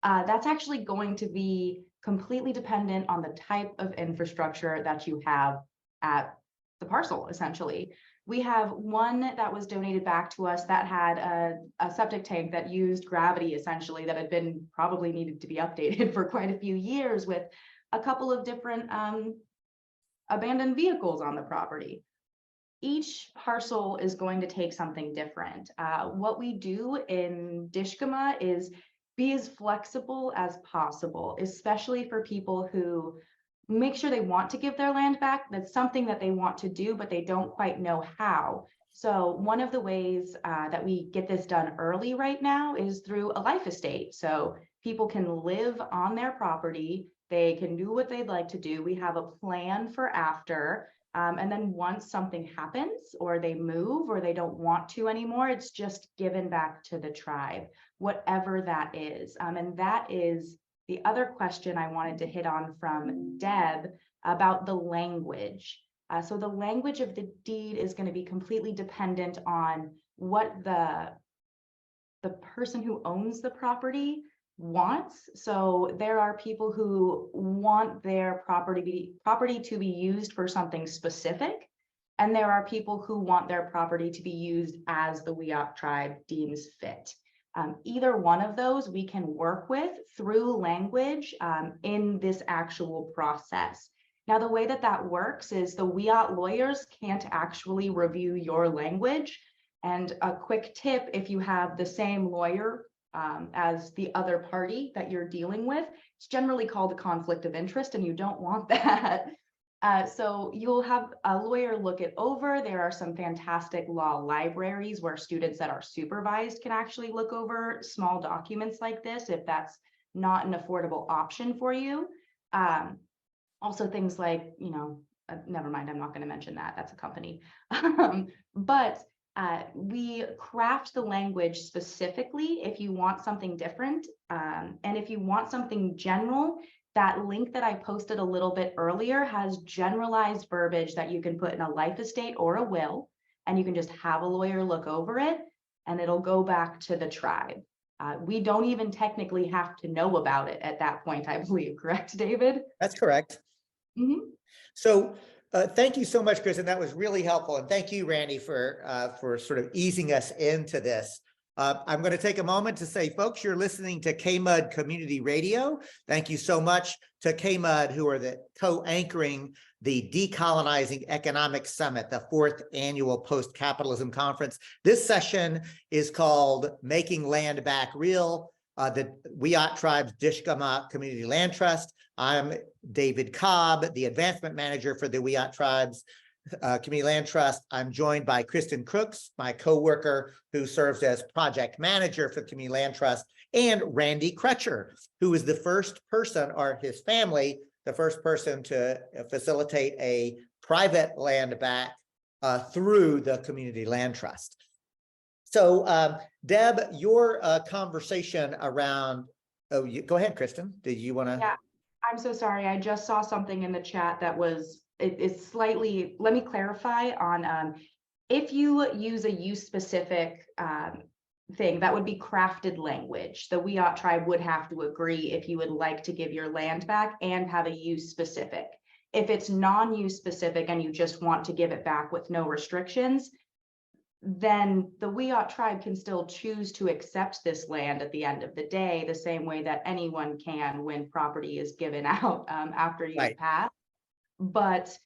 That's actually going to be completely dependent on the type of infrastructure that you have at the parcel, essentially. We have one that was donated back to us that had a septic tank that used gravity, essentially, that had been probably needed to be updated for quite a few years with a couple of different abandoned vehicles on the property. Each parcel is going to take something different. What we do in Dishgamu is be as flexible as possible, especially for people who make sure they want to give their land back. That's something that they want to do, but they don't quite know how. So one of the ways that we get this done early right now is through a life estate. So people can live on their property. They can do what they'd like to do. We have a plan for after. And then once something happens or they move or they don't want to anymore, it's just given back to the tribe, whatever that is. And that is the other question I wanted to hit on from Deb about the language. So the language of the deed is going to be completely dependent on what the person who owns the property wants. So there are people who want their property to be used for something specific, and there are people who want their property to be used as the Wiyot tribe deems fit. Either one of those we can work with through language in this actual process. Now, the way that works is the Wiyot lawyers can't actually review your language. And a quick tip, if you have the same lawyer as the other party that you're dealing with, it's generally called a conflict of interest, and you don't want that. So you'll have a lawyer look it over. There are some fantastic law libraries where students that are supervised can actually look over small documents like this if that's not an affordable option for you. Also things like, never mind, I'm not going to mention that. That's a company. But we craft the language specifically if you want something different. And if you want something general, that link that I posted a little bit earlier has generalized verbiage that you can put in a life estate or a will, and you can just have a lawyer look over it and it'll go back to the tribe. We don't even technically have to know about it at that point, I believe. Correct, David? That's correct. Mm-hmm. So thank you so much, Kristen. That was really helpful. And thank you, Randy, for sort of easing us into this. I'm going to take a moment to say, folks, you're listening to KMUD Community Radio. Thank you so much to KMUD, who are the co-anchoring the Decolonizing Economics Summit, the 4th annual post-capitalism conference. This session is called Making Land Back Real, the Wiyot Tribe's Dishgamu Community Land Trust. I'm David Cobb, the advancement manager for the Wiyot Tribe's Community Land Trust. I'm joined by Kristen Crooks, my co-worker who serves as project manager for the Community Land Trust, and Randy Crutcher, who is the first person, or his family, the first person to facilitate a private land back through the Community Land Trust. So Deb, your conversation around, go ahead, Kristen. Did you want to? Yeah, I'm so sorry. I just saw something in the chat that was, it's slightly, let me clarify on if you use a use specific thing, that would be crafted language. The Wiyot tribe would have to agree if you would like to give your land back and have a use specific. If it's non-use specific and you just want to give it back with no restrictions, then the Wiyot tribe can still choose to accept this land at the end of the day, the same way that anyone can when property is given out after you've passed. But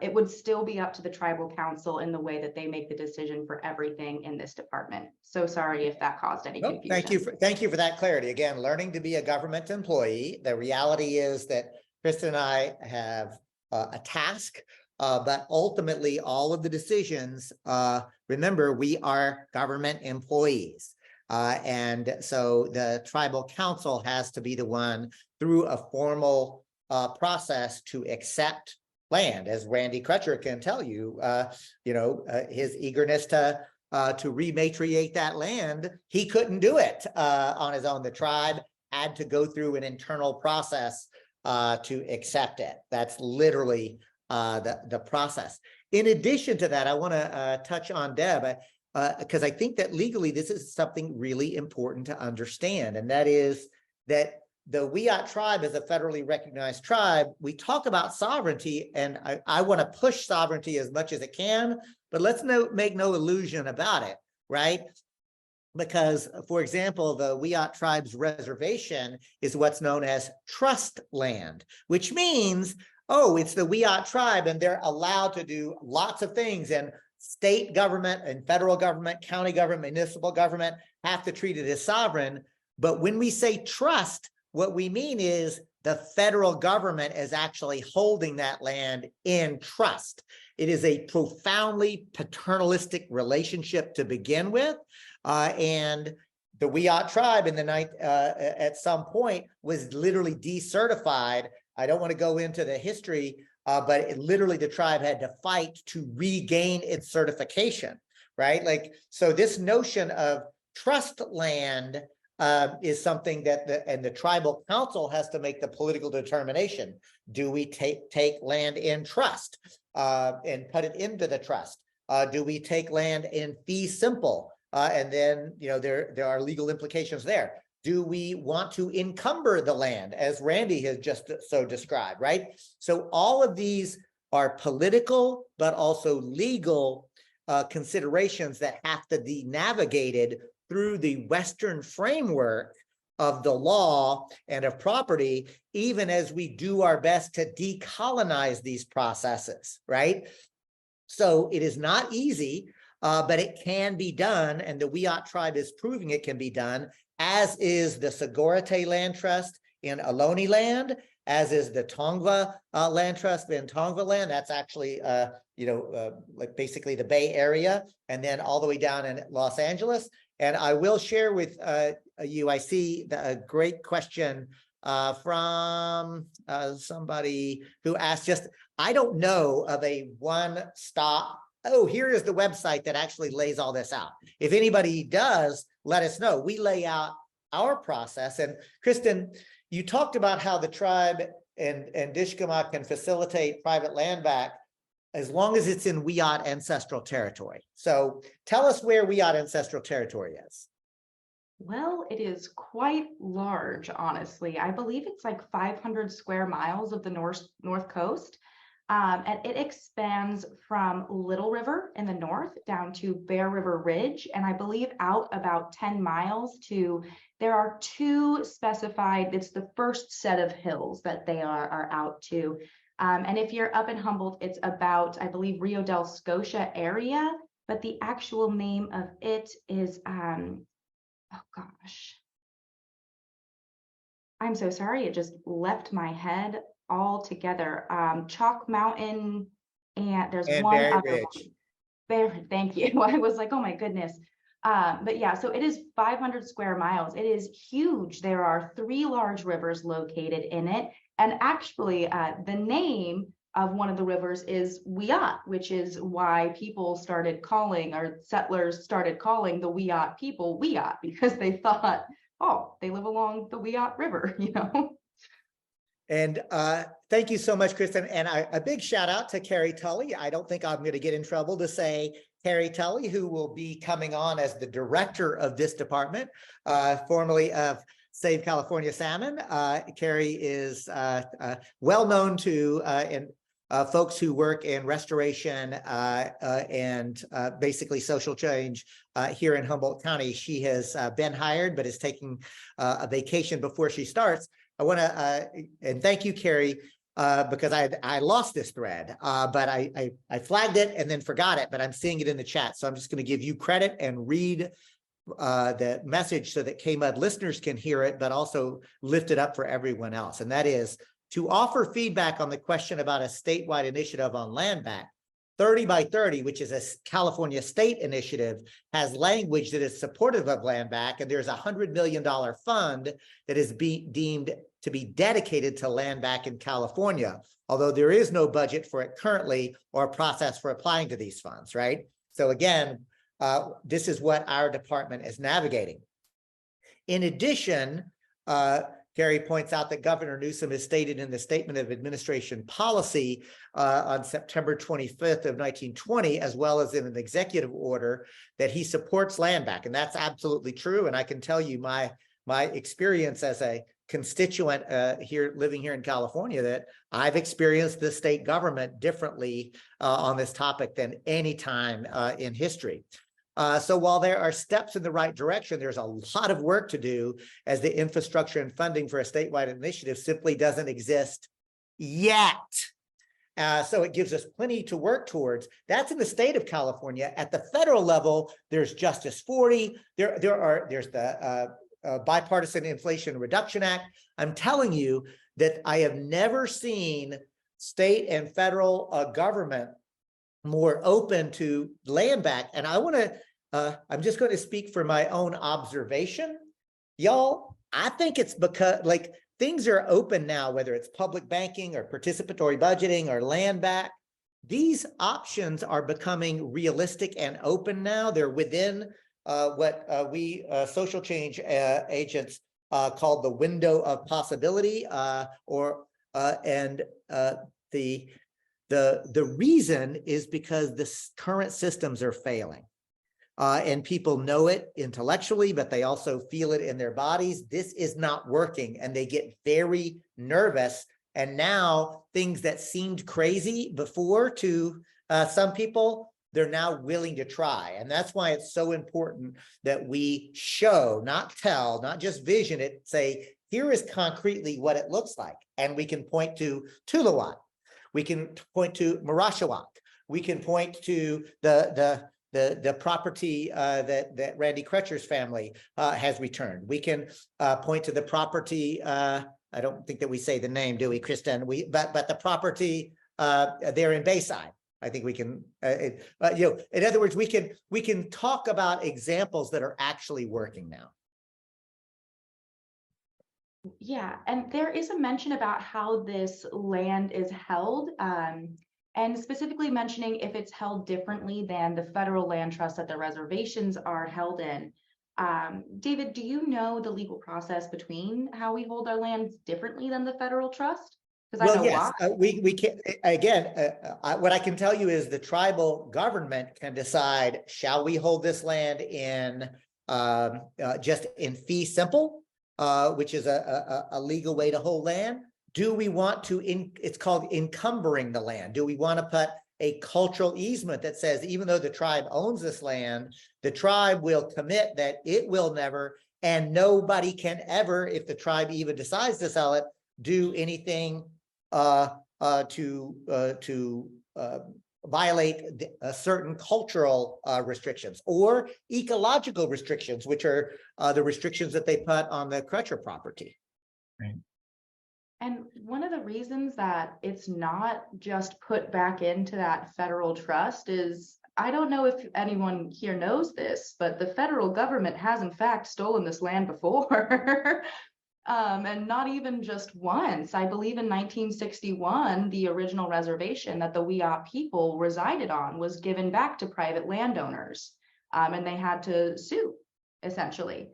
it would still be up to the tribal council in the way that they make the decision for everything in this department. So sorry if that caused any confusion. Thank you for that clarity. Again, learning to be a government employee. The reality is that Kristen and I have a task, but ultimately all of the decisions, remember, we are government employees. And so the tribal council has to be the one through a formal process to accept land. As Randy Crutcher can tell you, his eagerness to rematriate that land, he couldn't do it on his own. The tribe had to go through an internal process to accept it. That's literally the process. In addition to that, I want to touch on Deb, because I think that legally this is something really important to understand, and that is that the Wiyot tribe is a federally recognized tribe. We talk about sovereignty, and I want to push sovereignty as much as it can, but let's make no illusion about it, right? Because, for example, the Wiyot tribe's reservation is what's known as trust land, which means, oh, it's the Wiyot tribe and they're allowed to do lots of things, and state government and federal government, county government, municipal government have to treat it as sovereign. But when we say trust, what we mean is the federal government is actually holding that land in trust. It is a profoundly paternalistic relationship to begin with. And the Wiyot tribe in the at some point was literally decertified. I don't want to go into the history, but literally the tribe had to fight to regain its certification, right? Like, so this notion of trust land is something that the tribal council has to make the political determination. Do we take land in trust and put it into the trust? Do we take land in fee simple? And then, there are legal implications there. Do we want to encumber the land, as Randy has just so described, right? So all of these are political, but also legal considerations that have to be navigated through the Western framework of the law and of property, even as we do our best to decolonize these processes, right? So it is not easy, but it can be done, and the Wiyot tribe is proving it can be done, as is the Soulutluk Land Trust in Ohlone Land, as is the Tongva Land Trust in Tongva Land. That's actually, like basically the Bay Area, and then all the way down in Los Angeles. And I will share with you, I see a great question from somebody who asked I don't know of a one-stop. Oh, here is the website that actually lays all this out. If anybody does, let us know. We lay out our process. And Kristen, you talked about how the tribe and Dishgamu can facilitate private land back as long as it's in Wiyot ancestral territory. So tell us where Wiyot ancestral territory is. Well, it is quite large, honestly. I believe it's like 500 square miles of the north coast. And it expands from Little River in the north down to Bear River Ridge, and I believe out about 10 miles to, there are two specified, it's the first set of hills that they are out to. And if you're up in Humboldt, it's about, I believe, Rio del Scotia area, but the actual name of it is, oh gosh, I'm so sorry, it just left my head altogether. Chalk Mountain, and there's one other one. Thank you. I was like, oh my goodness. But yeah, so it is 500 square miles. It is huge. There are 3 large rivers located in it. And actually, the name of one of the rivers is Wiyot, which is why people started calling, or settlers started calling the Wiyot people Wiyot, because they thought, oh, they live along the Wiyot River, And thank you so much, Kristen. And a big shout out to Carrie Tully. I don't think I'm going to get in trouble to say Carrie Tully, who will be coming on as the director of this department, formerly of Save California Salmon. Carrie is well known to folks who work in restoration and basically social change here in Humboldt County. She has been hired, but is taking a vacation before she starts. I want to, and thank you, Carrie, because I lost this thread, but I flagged it and then forgot it, but I'm seeing it in the chat. So I'm just going to give you credit and read the message so that KMUD listeners can hear it, but also lift it up for everyone else. And that is to offer feedback on the question about a statewide initiative on land back. 30 by 30, which is a California state initiative, has language that is supportive of land back, and there's a $100 million fund that is deemed to be dedicated to land back in California, although there is no budget for it currently or a process for applying to these funds, right? So again, this is what our department is navigating. In addition, Gary points out that Governor Newsom has stated in the Statement of Administration Policy on September 25th of 1920, as well as in an executive order, that he supports land back. And that's absolutely true. And I can tell you my experience as a constituent living here in California, that I've experienced the state government differently on this topic than any time in history. So while there are steps in the right direction, there's a lot of work to do, as the infrastructure and funding for a statewide initiative simply doesn't exist yet. So it gives us plenty to work towards. That's in the state of California. At the federal level, there's Justice 40. There's the Bipartisan Inflation Reduction Act. I'm telling you that I have never seen state and federal government more open to land back. And I want to, I'm just going to speak for my own observation. Y'all, I think it's because like things are open now, whether it's public banking or participatory budgeting or land back. These options are becoming realistic and open now. They're within what we social change agents called the window of possibility, the reason is because the current systems are failing. And people know it intellectually, but they also feel it in their bodies. This is not working, and they get very nervous. And now things that seemed crazy before to some people, they're now willing to try. And that's why it's so important that we show, not tell, not just vision it, say, here is concretely what it looks like. And we can point to Tuluwat. We can point to Marashawak. We can point to the property that Randy Crutcher's family has returned. We can point to the property. I don't think that we say the name, do we, Kristen? But the property there in Bayside. I think we can. In other words, we can talk about examples that are actually working now. Yeah, and there is a mention about how this land is held, and specifically mentioning if it's held differently than the federal land trust that the reservations are held in. David, do you know the legal process between how we hold our lands differently than the federal trust? Because I know yes, why. we can again. What I can tell you is the tribal government can decide: shall we hold this land in just in fee simple? Which is a legal way to hold land. Do we want to, it's called encumbering the land. Do we want to put a cultural easement that says, even though the tribe owns this land, the tribe will commit that it will never, and nobody can ever, if the tribe even decides to sell it, do anything to violate certain cultural restrictions or ecological restrictions, which are the restrictions that they put on the Crutcher property. Right. And one of the reasons that it's not just put back into that federal trust is, I don't know if anyone here knows this, but the federal government has in fact stolen this land before. And not even just once. I believe in 1961, the original reservation that the Wiyot people resided on was given back to private landowners, and they had to sue, essentially.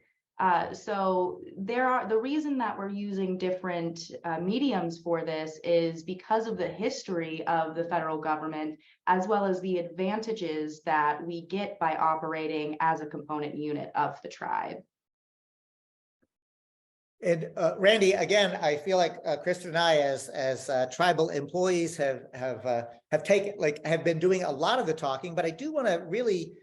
So the reason that we're using different mediums for this is because of the history of the federal government, as well as the advantages that we get by operating as a component unit of the tribe. And Randy, again, I feel like Kristen and I, as tribal employees, have been doing a lot of the talking. But I do want to really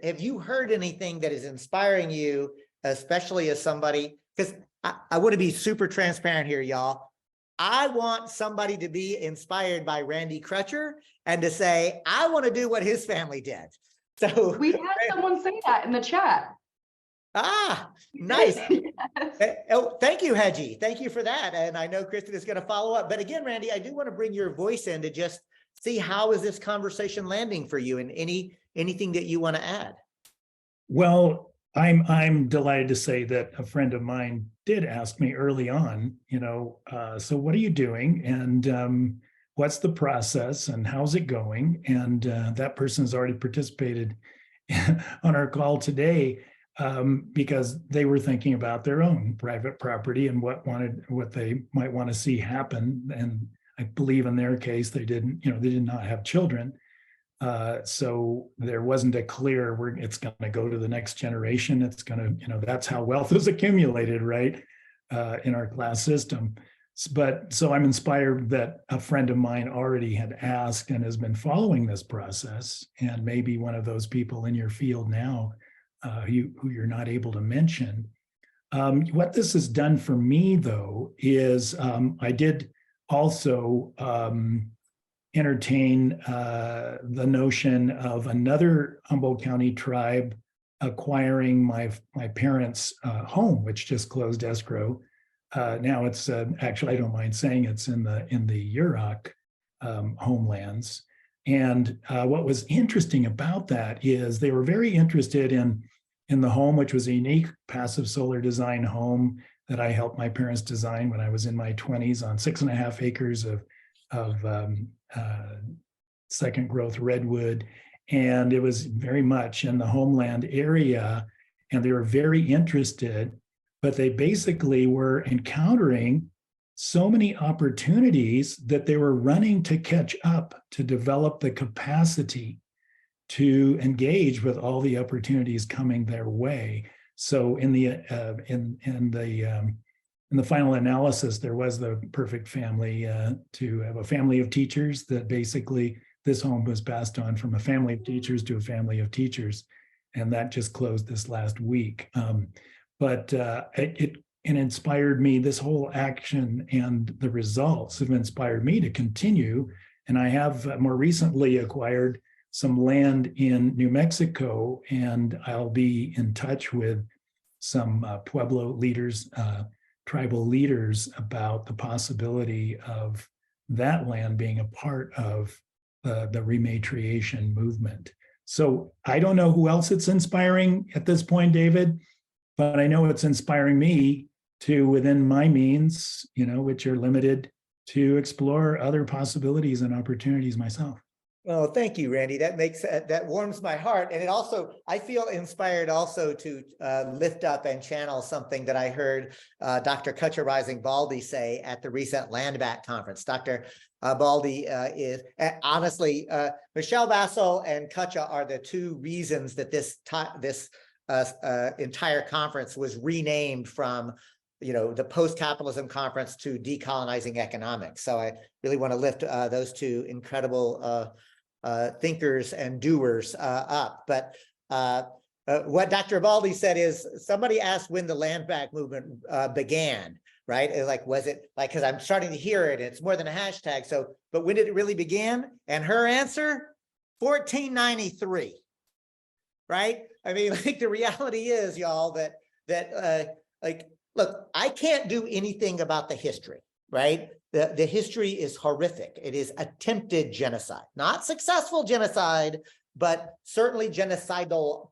have you heard anything that is inspiring you, especially as somebody? Because I want to be super transparent here, y'all. I want somebody to be inspired by Randy Crutcher and to say, I want to do what his family did. So we had someone say that in the chat. Ah, nice. Yes. Oh, thank you, Hedgie. Thank you for that. And I know Kristen is going to follow up. But again, Randy, I do want to bring your voice in to just see how is this conversation landing for you, and anything that you want to add. Well, I'm delighted to say that a friend of mine did ask me early on, so what are you doing, and what's the process, and how's it going? And that person has already participated on our call today, because they were thinking about their own private property and what they might want to see happen. And I believe in their case, they did not have children. So there wasn't a clear, it's going to go to the next generation. It's going to, that's how wealth is accumulated, right? In our class system. But so I'm inspired that a friend of mine already had asked and has been following this process, and maybe one of those people in your field now who you're not able to mention. What this has done for me, though, is I did also entertain the notion of another Humboldt County tribe acquiring my parents' home, which just closed escrow. Now it's actually, I don't mind saying, it's in the Yurok homelands. And what was interesting about that is they were very interested in the home, which was a unique passive solar design home that I helped my parents design when I was in my 20s on 6.5 acres of second growth redwood. And it was very much in the homeland area, and they were very interested, but they basically were encountering so many opportunities that they were running to catch up, to develop the capacity to engage with all the opportunities coming their way. So in the final analysis, there was the perfect family to have a family of teachers. That basically this home was passed on from a family of teachers to a family of teachers, and that just closed this last week. But it inspired me. This whole action and the results have inspired me to continue. And I have more recently acquired some land in New Mexico, and I'll be in touch with some Pueblo leaders, tribal leaders, about the possibility of that land being a part of the rematriation movement. So I don't know who else it's inspiring at this point, David, but I know it's inspiring me to, within my means, which are limited, to explore other possibilities and opportunities myself. Well, thank you, Randy. That warms my heart. And I feel inspired also to lift up and channel something that I heard Dr. Crutcher Rising Baldy say at the recent Land Back conference. Dr. Baldy is, honestly, Michelle Bassel and Crutcher are the two reasons that this entire conference was renamed from the post-capitalism conference to decolonizing economics. So I really want to lift those two incredible thinkers and doers up. But what Dr. Baldy said is, somebody asked when the land back movement began, right? Was it because I'm starting to hear it, and it's more than a hashtag. So, but when did it really begin? And her answer, 1493, right? I mean, the reality is, y'all, that look, I can't do anything about the history, right? The history is horrific. It is attempted genocide, not successful genocide, but certainly genocidal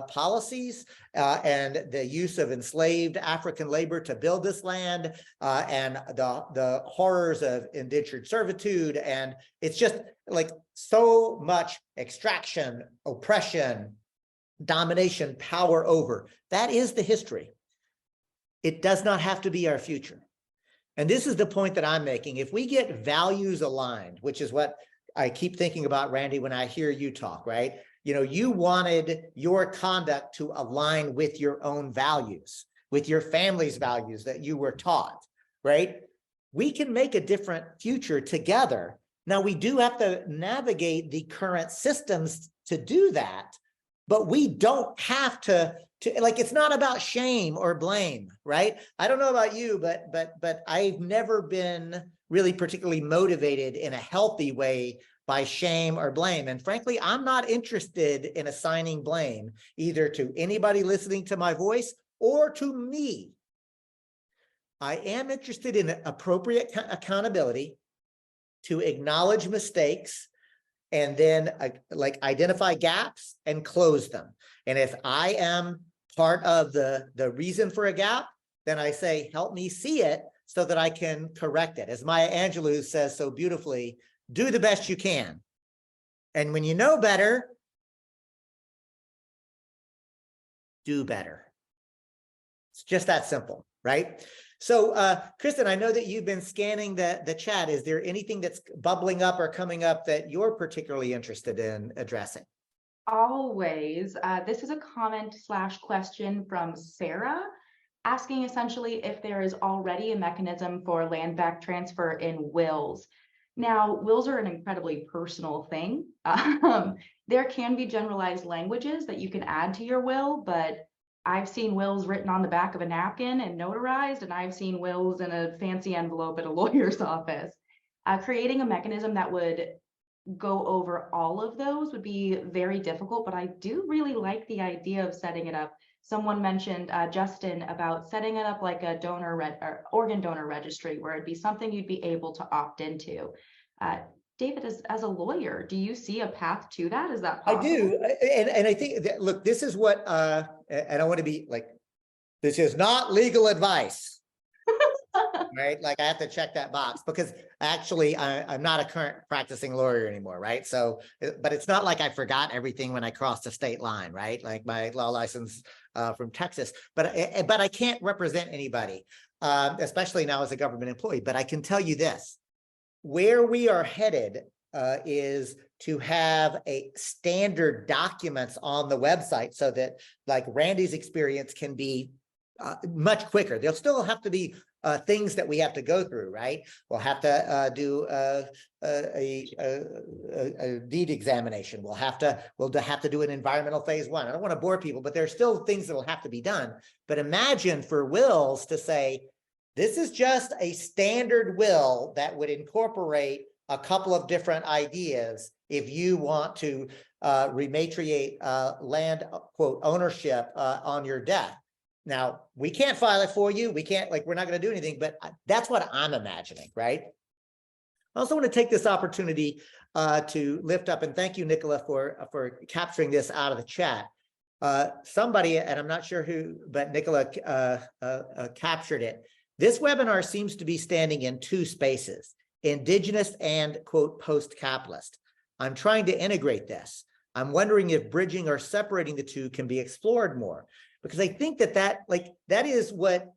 policies and the use of enslaved African labor to build this land, and the horrors of indentured servitude. And it's just so much extraction, oppression, domination, power over. That is the history. It does not have to be our future. And this is the point that I'm making. If we get values aligned, which is what I keep thinking about, Randy, when I hear you talk, right? You wanted your conduct to align with your own values, with your family's values that you were taught, right? We can make a different future together. Now, we do have to navigate the current systems to do that, but we don't have to it's not about shame or blame, right? I don't know about you, but I've never been really particularly motivated in a healthy way by shame or blame. And frankly, I'm not interested in assigning blame either to anybody listening to my voice or to me. I am interested in appropriate accountability to acknowledge mistakes and then like identify gaps and close them. And if I am part of the reason for a gap, then I say, help me see it so that I can correct it. As Maya Angelou says so beautifully, do the best you can. And when you know better, do better. It's just that simple, right? So, Kristen, I know that you've been scanning the chat. Is there anything that's bubbling up or coming up that you're particularly interested in addressing? Always. This is a comment/question from Sarah, asking essentially if there is already a mechanism for land back transfer in wills. Now, wills are an incredibly personal thing. There can be generalized languages that you can add to your will, but I've seen wills written on the back of a napkin and notarized, and I've seen wills in a fancy envelope at a lawyer's office. Creating a mechanism that would go over all of those would be very difficult, but I do really like the idea of setting it up. Someone mentioned, Justin, about setting it up like a or organ donor registry, where it'd be something you'd be able to opt into. David, as a lawyer, do you see a path to that? Is that possible? I do. And I think that, look, this is what, and I want to be like, this is not legal advice, right? Like I have to check that box because actually I'm not a current practicing lawyer anymore, right? So, but it's not like I forgot everything when I crossed the state line, right? Like my law license from Texas, but I can't represent anybody, especially now as a government employee. But I can tell you this, where we are headed is to have a standard documents on the website so that like Randy's experience can be much quicker. There'll still have to be things that we have to go through, right? We'll have to do a deed examination. We'll have to do an environmental phase 1. I don't want to bore people, but there's still things that will have to be done. But imagine for wills to say, this is just a standard will that would incorporate a couple of different ideas if you want to rematriate land, quote, ownership on your death. Now, we can't file it for you. We can't, like, we're not going to do anything, but that's what I'm imagining, right? I also want to take this opportunity to lift up, and thank you, Nicola, for capturing this out of the chat. Somebody, and I'm not sure who, but Nicola captured it. This webinar seems to be standing in two spaces, indigenous and, quote, post-capitalist. I'm trying to integrate this. I'm wondering if bridging or separating the two can be explored more, because I think that is what,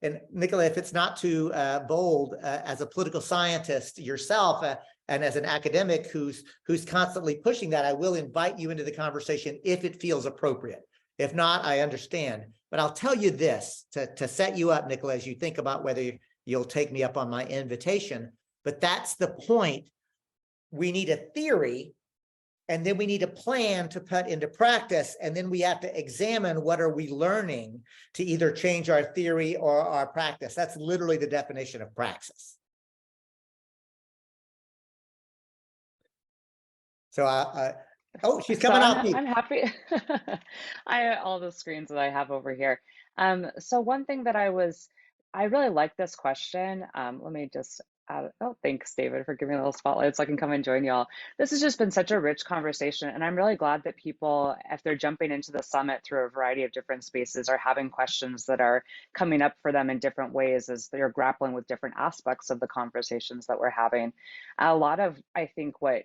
and Nicola, if it's not too bold, as a political scientist yourself, and as an academic who's constantly pushing that, I will invite you into the conversation if it feels appropriate. If not, I understand. But I'll tell you this to set you up, Nicola, as you think about whether you'll take me up on my invitation. But that's the point. We need a theory, and then we need a plan to put into practice. And then we have to examine what are we learning to either change our theory or our practice. That's literally the definition of praxis. So oh, she's coming off mute. I'm happy. All the screens that I have over here. So one thing that I really like this question. Let me just add, oh, thanks, David, for giving me a little spotlight so I can come and join y'all. This has just been such a rich conversation, and I'm really glad that people, if they're jumping into the summit through a variety of different spaces, are having questions that are coming up for them in different ways as they're grappling with different aspects of the conversations that we're having. A lot of, I think, what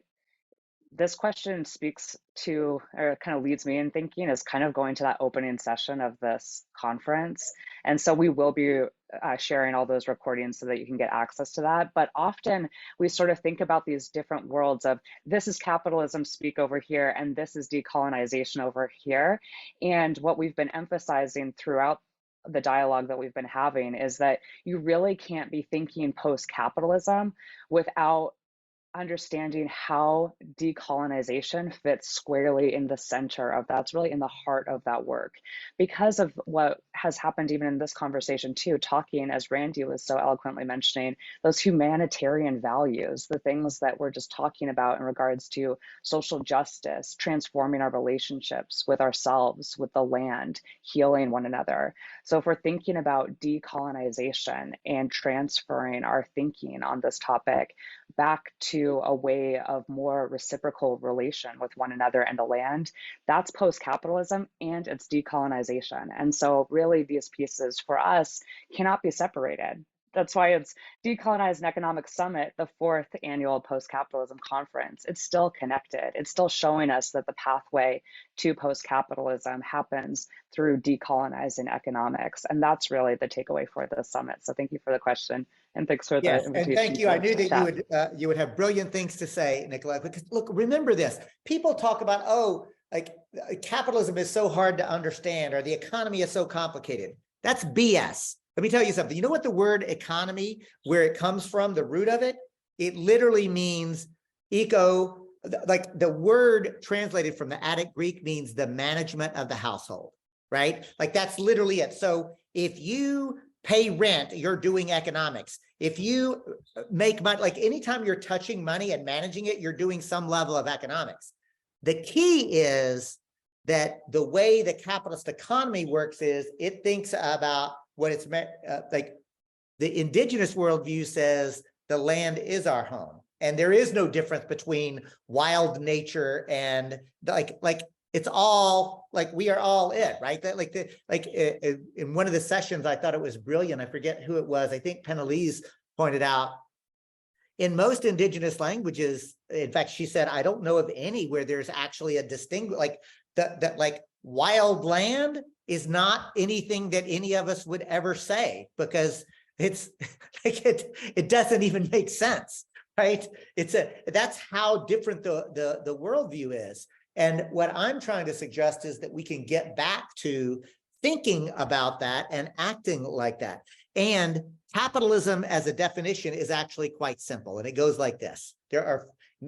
this question speaks to, or kind of leads me in thinking, is kind of going to that opening session of this conference. And so we will be sharing all those recordings so that you can get access to that. But often we sort of think about these different worlds of, this is capitalism speak over here, and this is decolonization over here. And what we've been emphasizing throughout the dialogue that we've been having is that you really can't be thinking post-capitalism without understanding how decolonization fits squarely in the center of that's really in the heart of that work, because of what has happened even in this conversation too, talking, as Randy was so eloquently mentioning, those humanitarian values, the things that we're just talking about in regards to social justice, transforming our relationships with ourselves, with the land, healing one another. So if we're thinking about decolonization and transferring our thinking on this topic back to a way of more reciprocal relation with one another and the land, that's post-capitalism and it's decolonization. And so really these pieces for us cannot be separated. That's why it's Decolonize and Economic Summit, the 4th annual post-capitalism conference. It's still connected. It's still showing us that the pathway to post-capitalism happens through decolonizing economics. And that's really the takeaway for the summit. So thank you for the question. And thanks for the invitation. And thank you. I knew that chat. you would have brilliant things to say, Nicola, because look, remember this. People talk about, oh, like capitalism is so hard to understand, or the economy is so complicated. That's BS. Let me tell you something. You know what the word economy, where it comes from, the root of it? It literally means eco, like the word translated from the Attic Greek means the management of the household, right? Like that's literally it. So if you pay rent, you're doing economics. If you make money, like anytime you're touching money and managing it, you're doing some level of economics. The key is that the way the capitalist economy works is it thinks about what it's meant, like the indigenous worldview says the land is our home. And there is no difference between wild nature and like it's all like we are all it, right? That in one of the sessions, I thought it was brilliant. I forget who it was. I think Penelese pointed out in most indigenous languages. In fact, she said, I don't know of any where there's actually a distinct, like that like wild land is not anything that any of us would ever say, because it's like it doesn't even make sense, right? That's how different the worldview is. And what I'm trying to suggest is that we can get back to thinking about that and acting like that. And capitalism as a definition is actually quite simple. And it goes like this.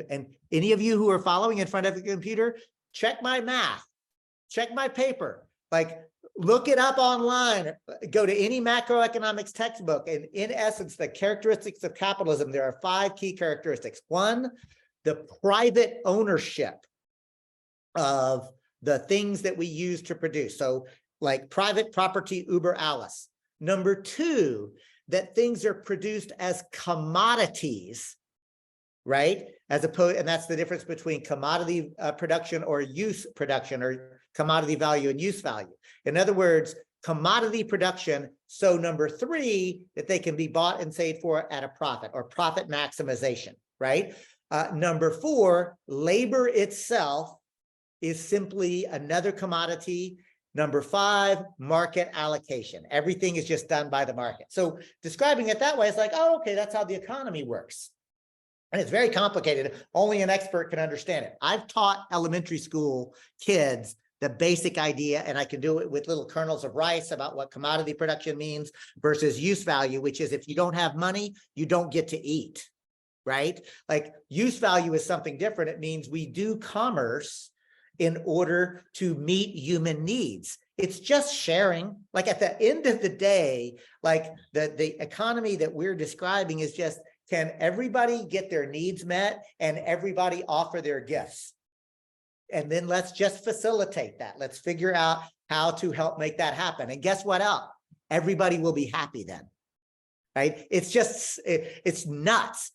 And any of you who are following in front of a computer, check my math, check my paper, like look it up online, go to any macroeconomics textbook. And in essence, the characteristics of capitalism, there are 5 key characteristics. 1, the private ownership of the things that we use to produce. So like private property, uber alles. Number 2, that things are produced as commodities, right? As opposed, and that's the difference between commodity production or use production, or commodity value and use value. In other words, commodity production. So number 3, that they can be bought and saved for at a profit, or profit maximization, right? Number 4, labor itself is simply another commodity. Number 5, market allocation. Everything is just done by the market. So describing it that way, it's like, oh, okay, that's how the economy works. And it's very complicated. Only an expert can understand it. I've taught elementary school kids the basic idea, and I can do it with little kernels of rice about what commodity production means versus use value, which is if you don't have money, you don't get to eat, right? Like use value is something different. It means we do commerce in order to meet human needs. It's just sharing. Like at the end of the day, like the economy that we're describing is just, can everybody get their needs met and everybody offer their gifts? And then let's just facilitate that. Let's figure out how to help make that happen. And guess what else? Everybody will be happy then, right? It's just, it's nuts.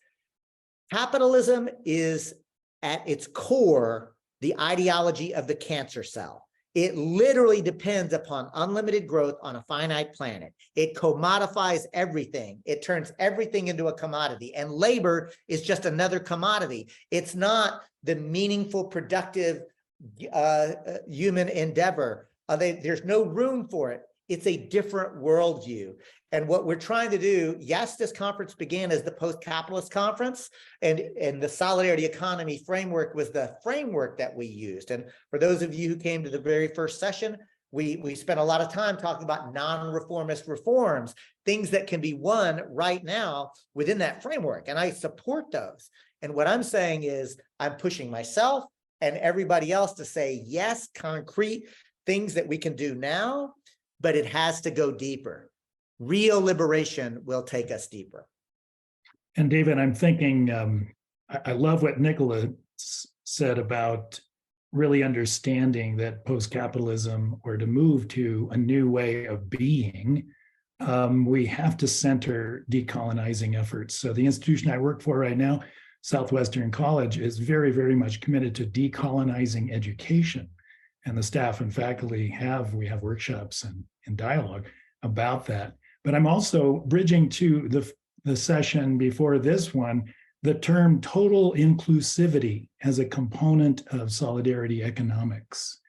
Capitalism is at its core the ideology of the cancer cell. It literally depends upon unlimited growth on a finite planet. It commodifies everything. It turns everything into a commodity, and labor is just another commodity. It's not the meaningful, productive human endeavor. There's no room for it. It's a different worldview. And what we're trying to do, yes, this conference began as the post-capitalist conference, and the solidarity economy framework was the framework that we used. And for those of you who came to the very first session, we spent a lot of time talking about non-reformist reforms, things that can be won right now within that framework. And I support those. And what I'm saying is I'm pushing myself and everybody else to say, yes, concrete things that we can do now, but it has to go deeper. Real liberation will take us deeper. And David, I'm thinking, I love what Nicola said about really understanding that post-capitalism, or to move to a new way of being, we have to center decolonizing efforts. So the institution I work for right now, Southwestern College, is very, very much committed to decolonizing education. And the staff and faculty we have workshops and dialogue about that. But I'm also bridging to the session before this one, the term total inclusivity as a component of solidarity economics.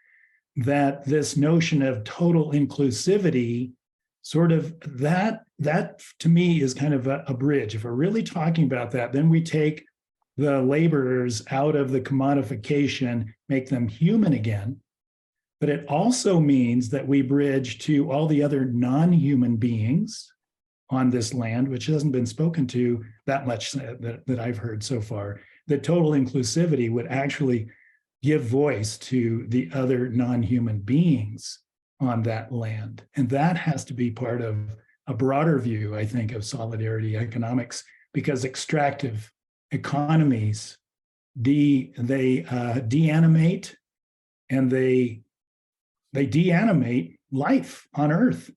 That this notion of total inclusivity, sort of that to me is kind of a bridge. If we're really talking about that, then we take the laborers out of the commodification, make them human again. But it also means that we bridge to all the other non-human beings on this land, which hasn't been spoken to that much that I've heard so far. That total inclusivity would actually give voice to the other non-human beings on that land. And that has to be part of a broader view, I think, of solidarity economics, because extractive economies, they deanimate and they deanimate life on Earth.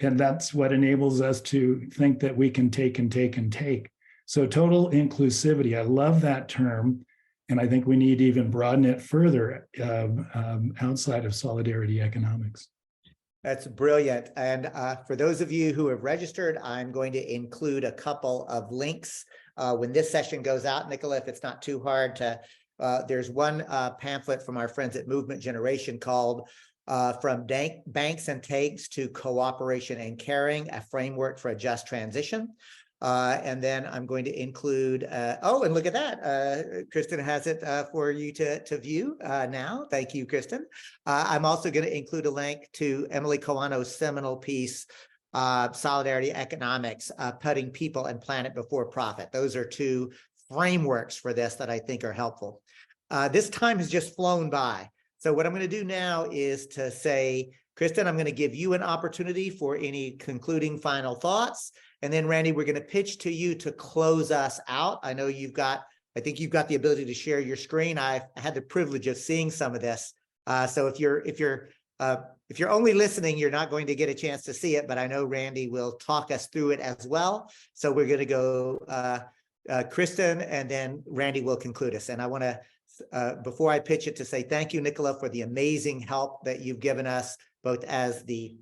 And that's what enables us to think that we can take and take and take. So total inclusivity, I love that term. And I think we need to even broaden it further outside of solidarity economics. That's brilliant. And for those of you who have registered, I'm going to include a couple of links when this session goes out. Nicola, if it's not too hard to, there's one pamphlet from our friends at Movement Generation called From Banks and Takes to Cooperation and Caring, a Framework for a Just Transition. And then I'm going to include, oh, and look at that. Kristen has it for you to view now. Thank you, Kristen. I'm also going to include a link to Emily Kawano's seminal piece, Solidarity Economics, Putting People and Planet Before Profit. Those are two frameworks for this that I think are helpful. This time has just flown by. So what I'm going to do now is to say, Kristen, I'm going to give you an opportunity for any concluding final thoughts. And then Randy, we're going to pitch to you to close us out. I know I think you've got the ability to share your screen. I've had the privilege of seeing some of this. So if you're only listening, you're not going to get a chance to see it, but I know Randy will talk us through it as well. So we're going to go Kristen, and then Randy will conclude us. And I want to, before I pitch it, to say thank you, Nicola, for the amazing help that you've given us, both as the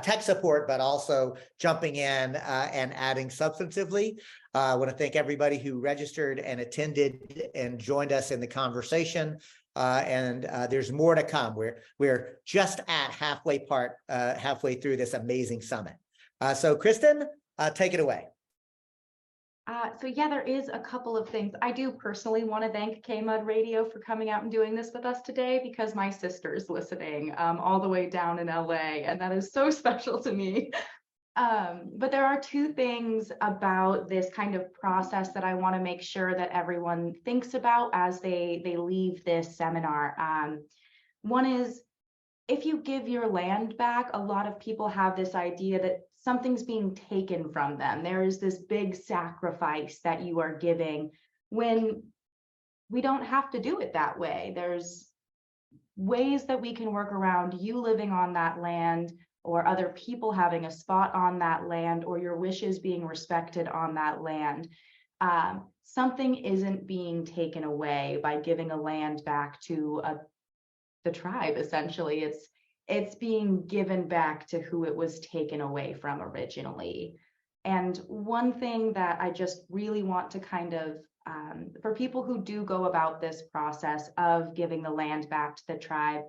tech support, but also jumping in and adding substantively. I want to thank everybody who registered and attended and joined us in the conversation. And there's more to come. We're just at halfway through this amazing summit. So Kristen, take it away. So yeah, there is a couple of things. I do personally want to thank KMUD Radio for coming out and doing this with us today, because my sister is listening all the way down in LA, and that is so special to me. But there are two things about this kind of process that I want to make sure that everyone thinks about as they leave this seminar. One is, if you give your land back, a lot of people have this idea that something's being taken from them. There is this big sacrifice that you are giving, when we don't have to do it that way. There's ways that we can work around you living on that land, or other people having a spot on that land, or your wishes being respected on that land. Something isn't being taken away by giving a land back to the tribe. Essentially, it's being given back to who it was taken away from originally. And one thing that I just really want to kind of, for people who do go about this process of giving the land back to the tribe,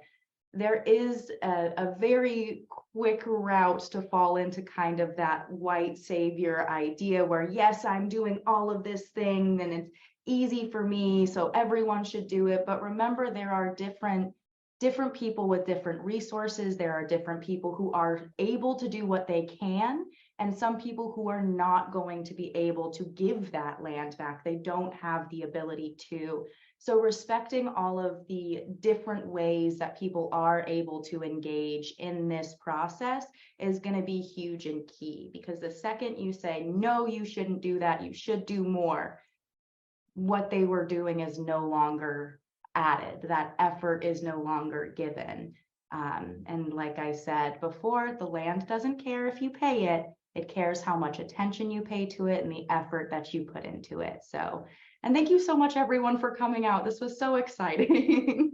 there is a very quick route to fall into kind of that white savior idea where, yes, I'm doing all of this thing and it's easy for me, so everyone should do it. But remember, there are different people with different resources. There are different people who are able to do what they can, and some people who are not going to be able to give that land back. They don't have the ability to. So respecting all of the different ways that people are able to engage in this process is going to be huge and key, because the second you say, no, you shouldn't do that, you should do more, what they were doing is no longer added. That effort is no longer given. And like I said before, the land doesn't care if you pay it. It cares how much attention you pay to it and the effort that you put into it. So, and thank you so much, everyone, for coming out. This was so exciting.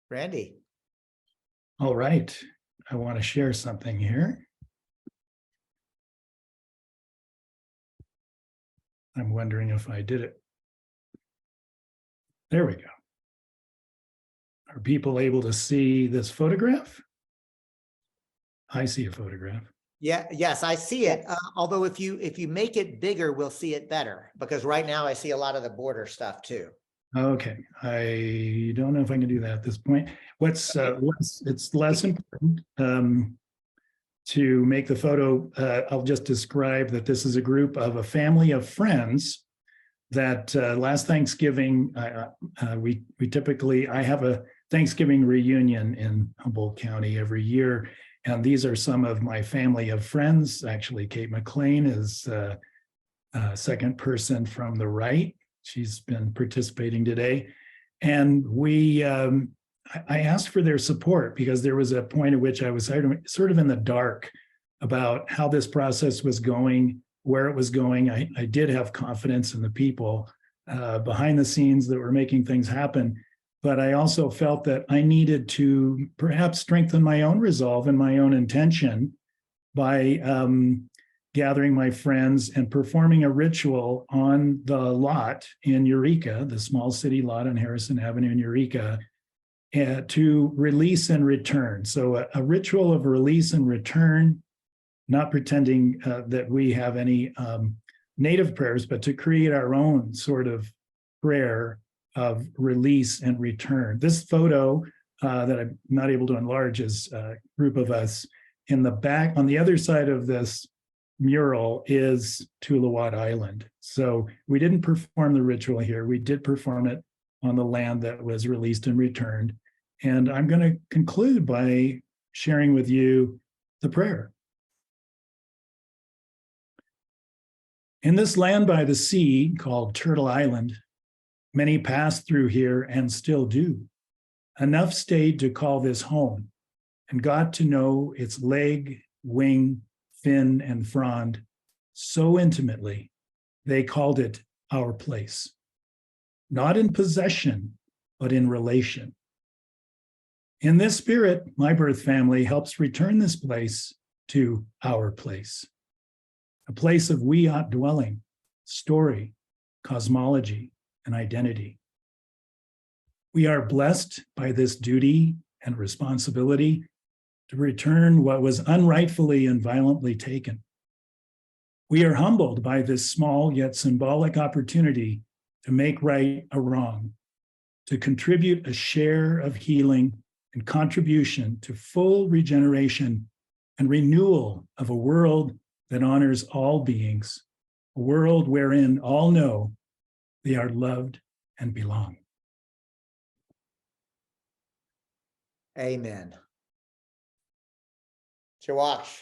Randy. All right. I want to share something here. I'm wondering if I did it. There we go. Are people able to see this photograph? I see a photograph. Yeah, yes, I see it. Although if you make it bigger, we'll see it better, because right now I see a lot of the border stuff too. Okay, I don't know if I can do that at this point. It's less important to make the photo. I'll just describe that this is a group of a family of friends that last Thanksgiving, we typically, I have a Thanksgiving reunion in Humboldt County every year. And these are some of my family of friends. Actually, Kate McLean is second person from the right. She's been participating today. And I asked for their support because there was a point at which I was sort of in the dark about how this process was going, where it was going. I did have confidence in the people behind the scenes that were making things happen. But I also felt that I needed to perhaps strengthen my own resolve and my own intention by gathering my friends and performing a ritual on the lot in Eureka, the small city lot on Harrison Avenue in Eureka, to release and return. So a ritual of release and return, not pretending that we have any native prayers, but to create our own sort of prayer of release and return. This photo that I'm not able to enlarge is a group of us. In the back, on the other side of this mural is Tuluwat Island. So we didn't perform the ritual here. We did perform it on the land that was released and returned. And I'm going to conclude by sharing with you the prayer. In this land by the sea called Turtle Island, many passed through here and still do. Enough stayed to call this home and got to know its leg, wing, fin, and frond so intimately, they called it our place. Not in possession, but in relation. In this spirit, my birth family helps return this place to our place. A place of Wiyot dwelling, story, cosmology, and identity. We are blessed by this duty and responsibility to return what was unrightfully and violently taken. We are humbled by this small yet symbolic opportunity to make right a wrong, to contribute a share of healing and contribution to full regeneration and renewal of a world that honors all beings, a world wherein all know they are loved and belong. Amen. Chawaksh.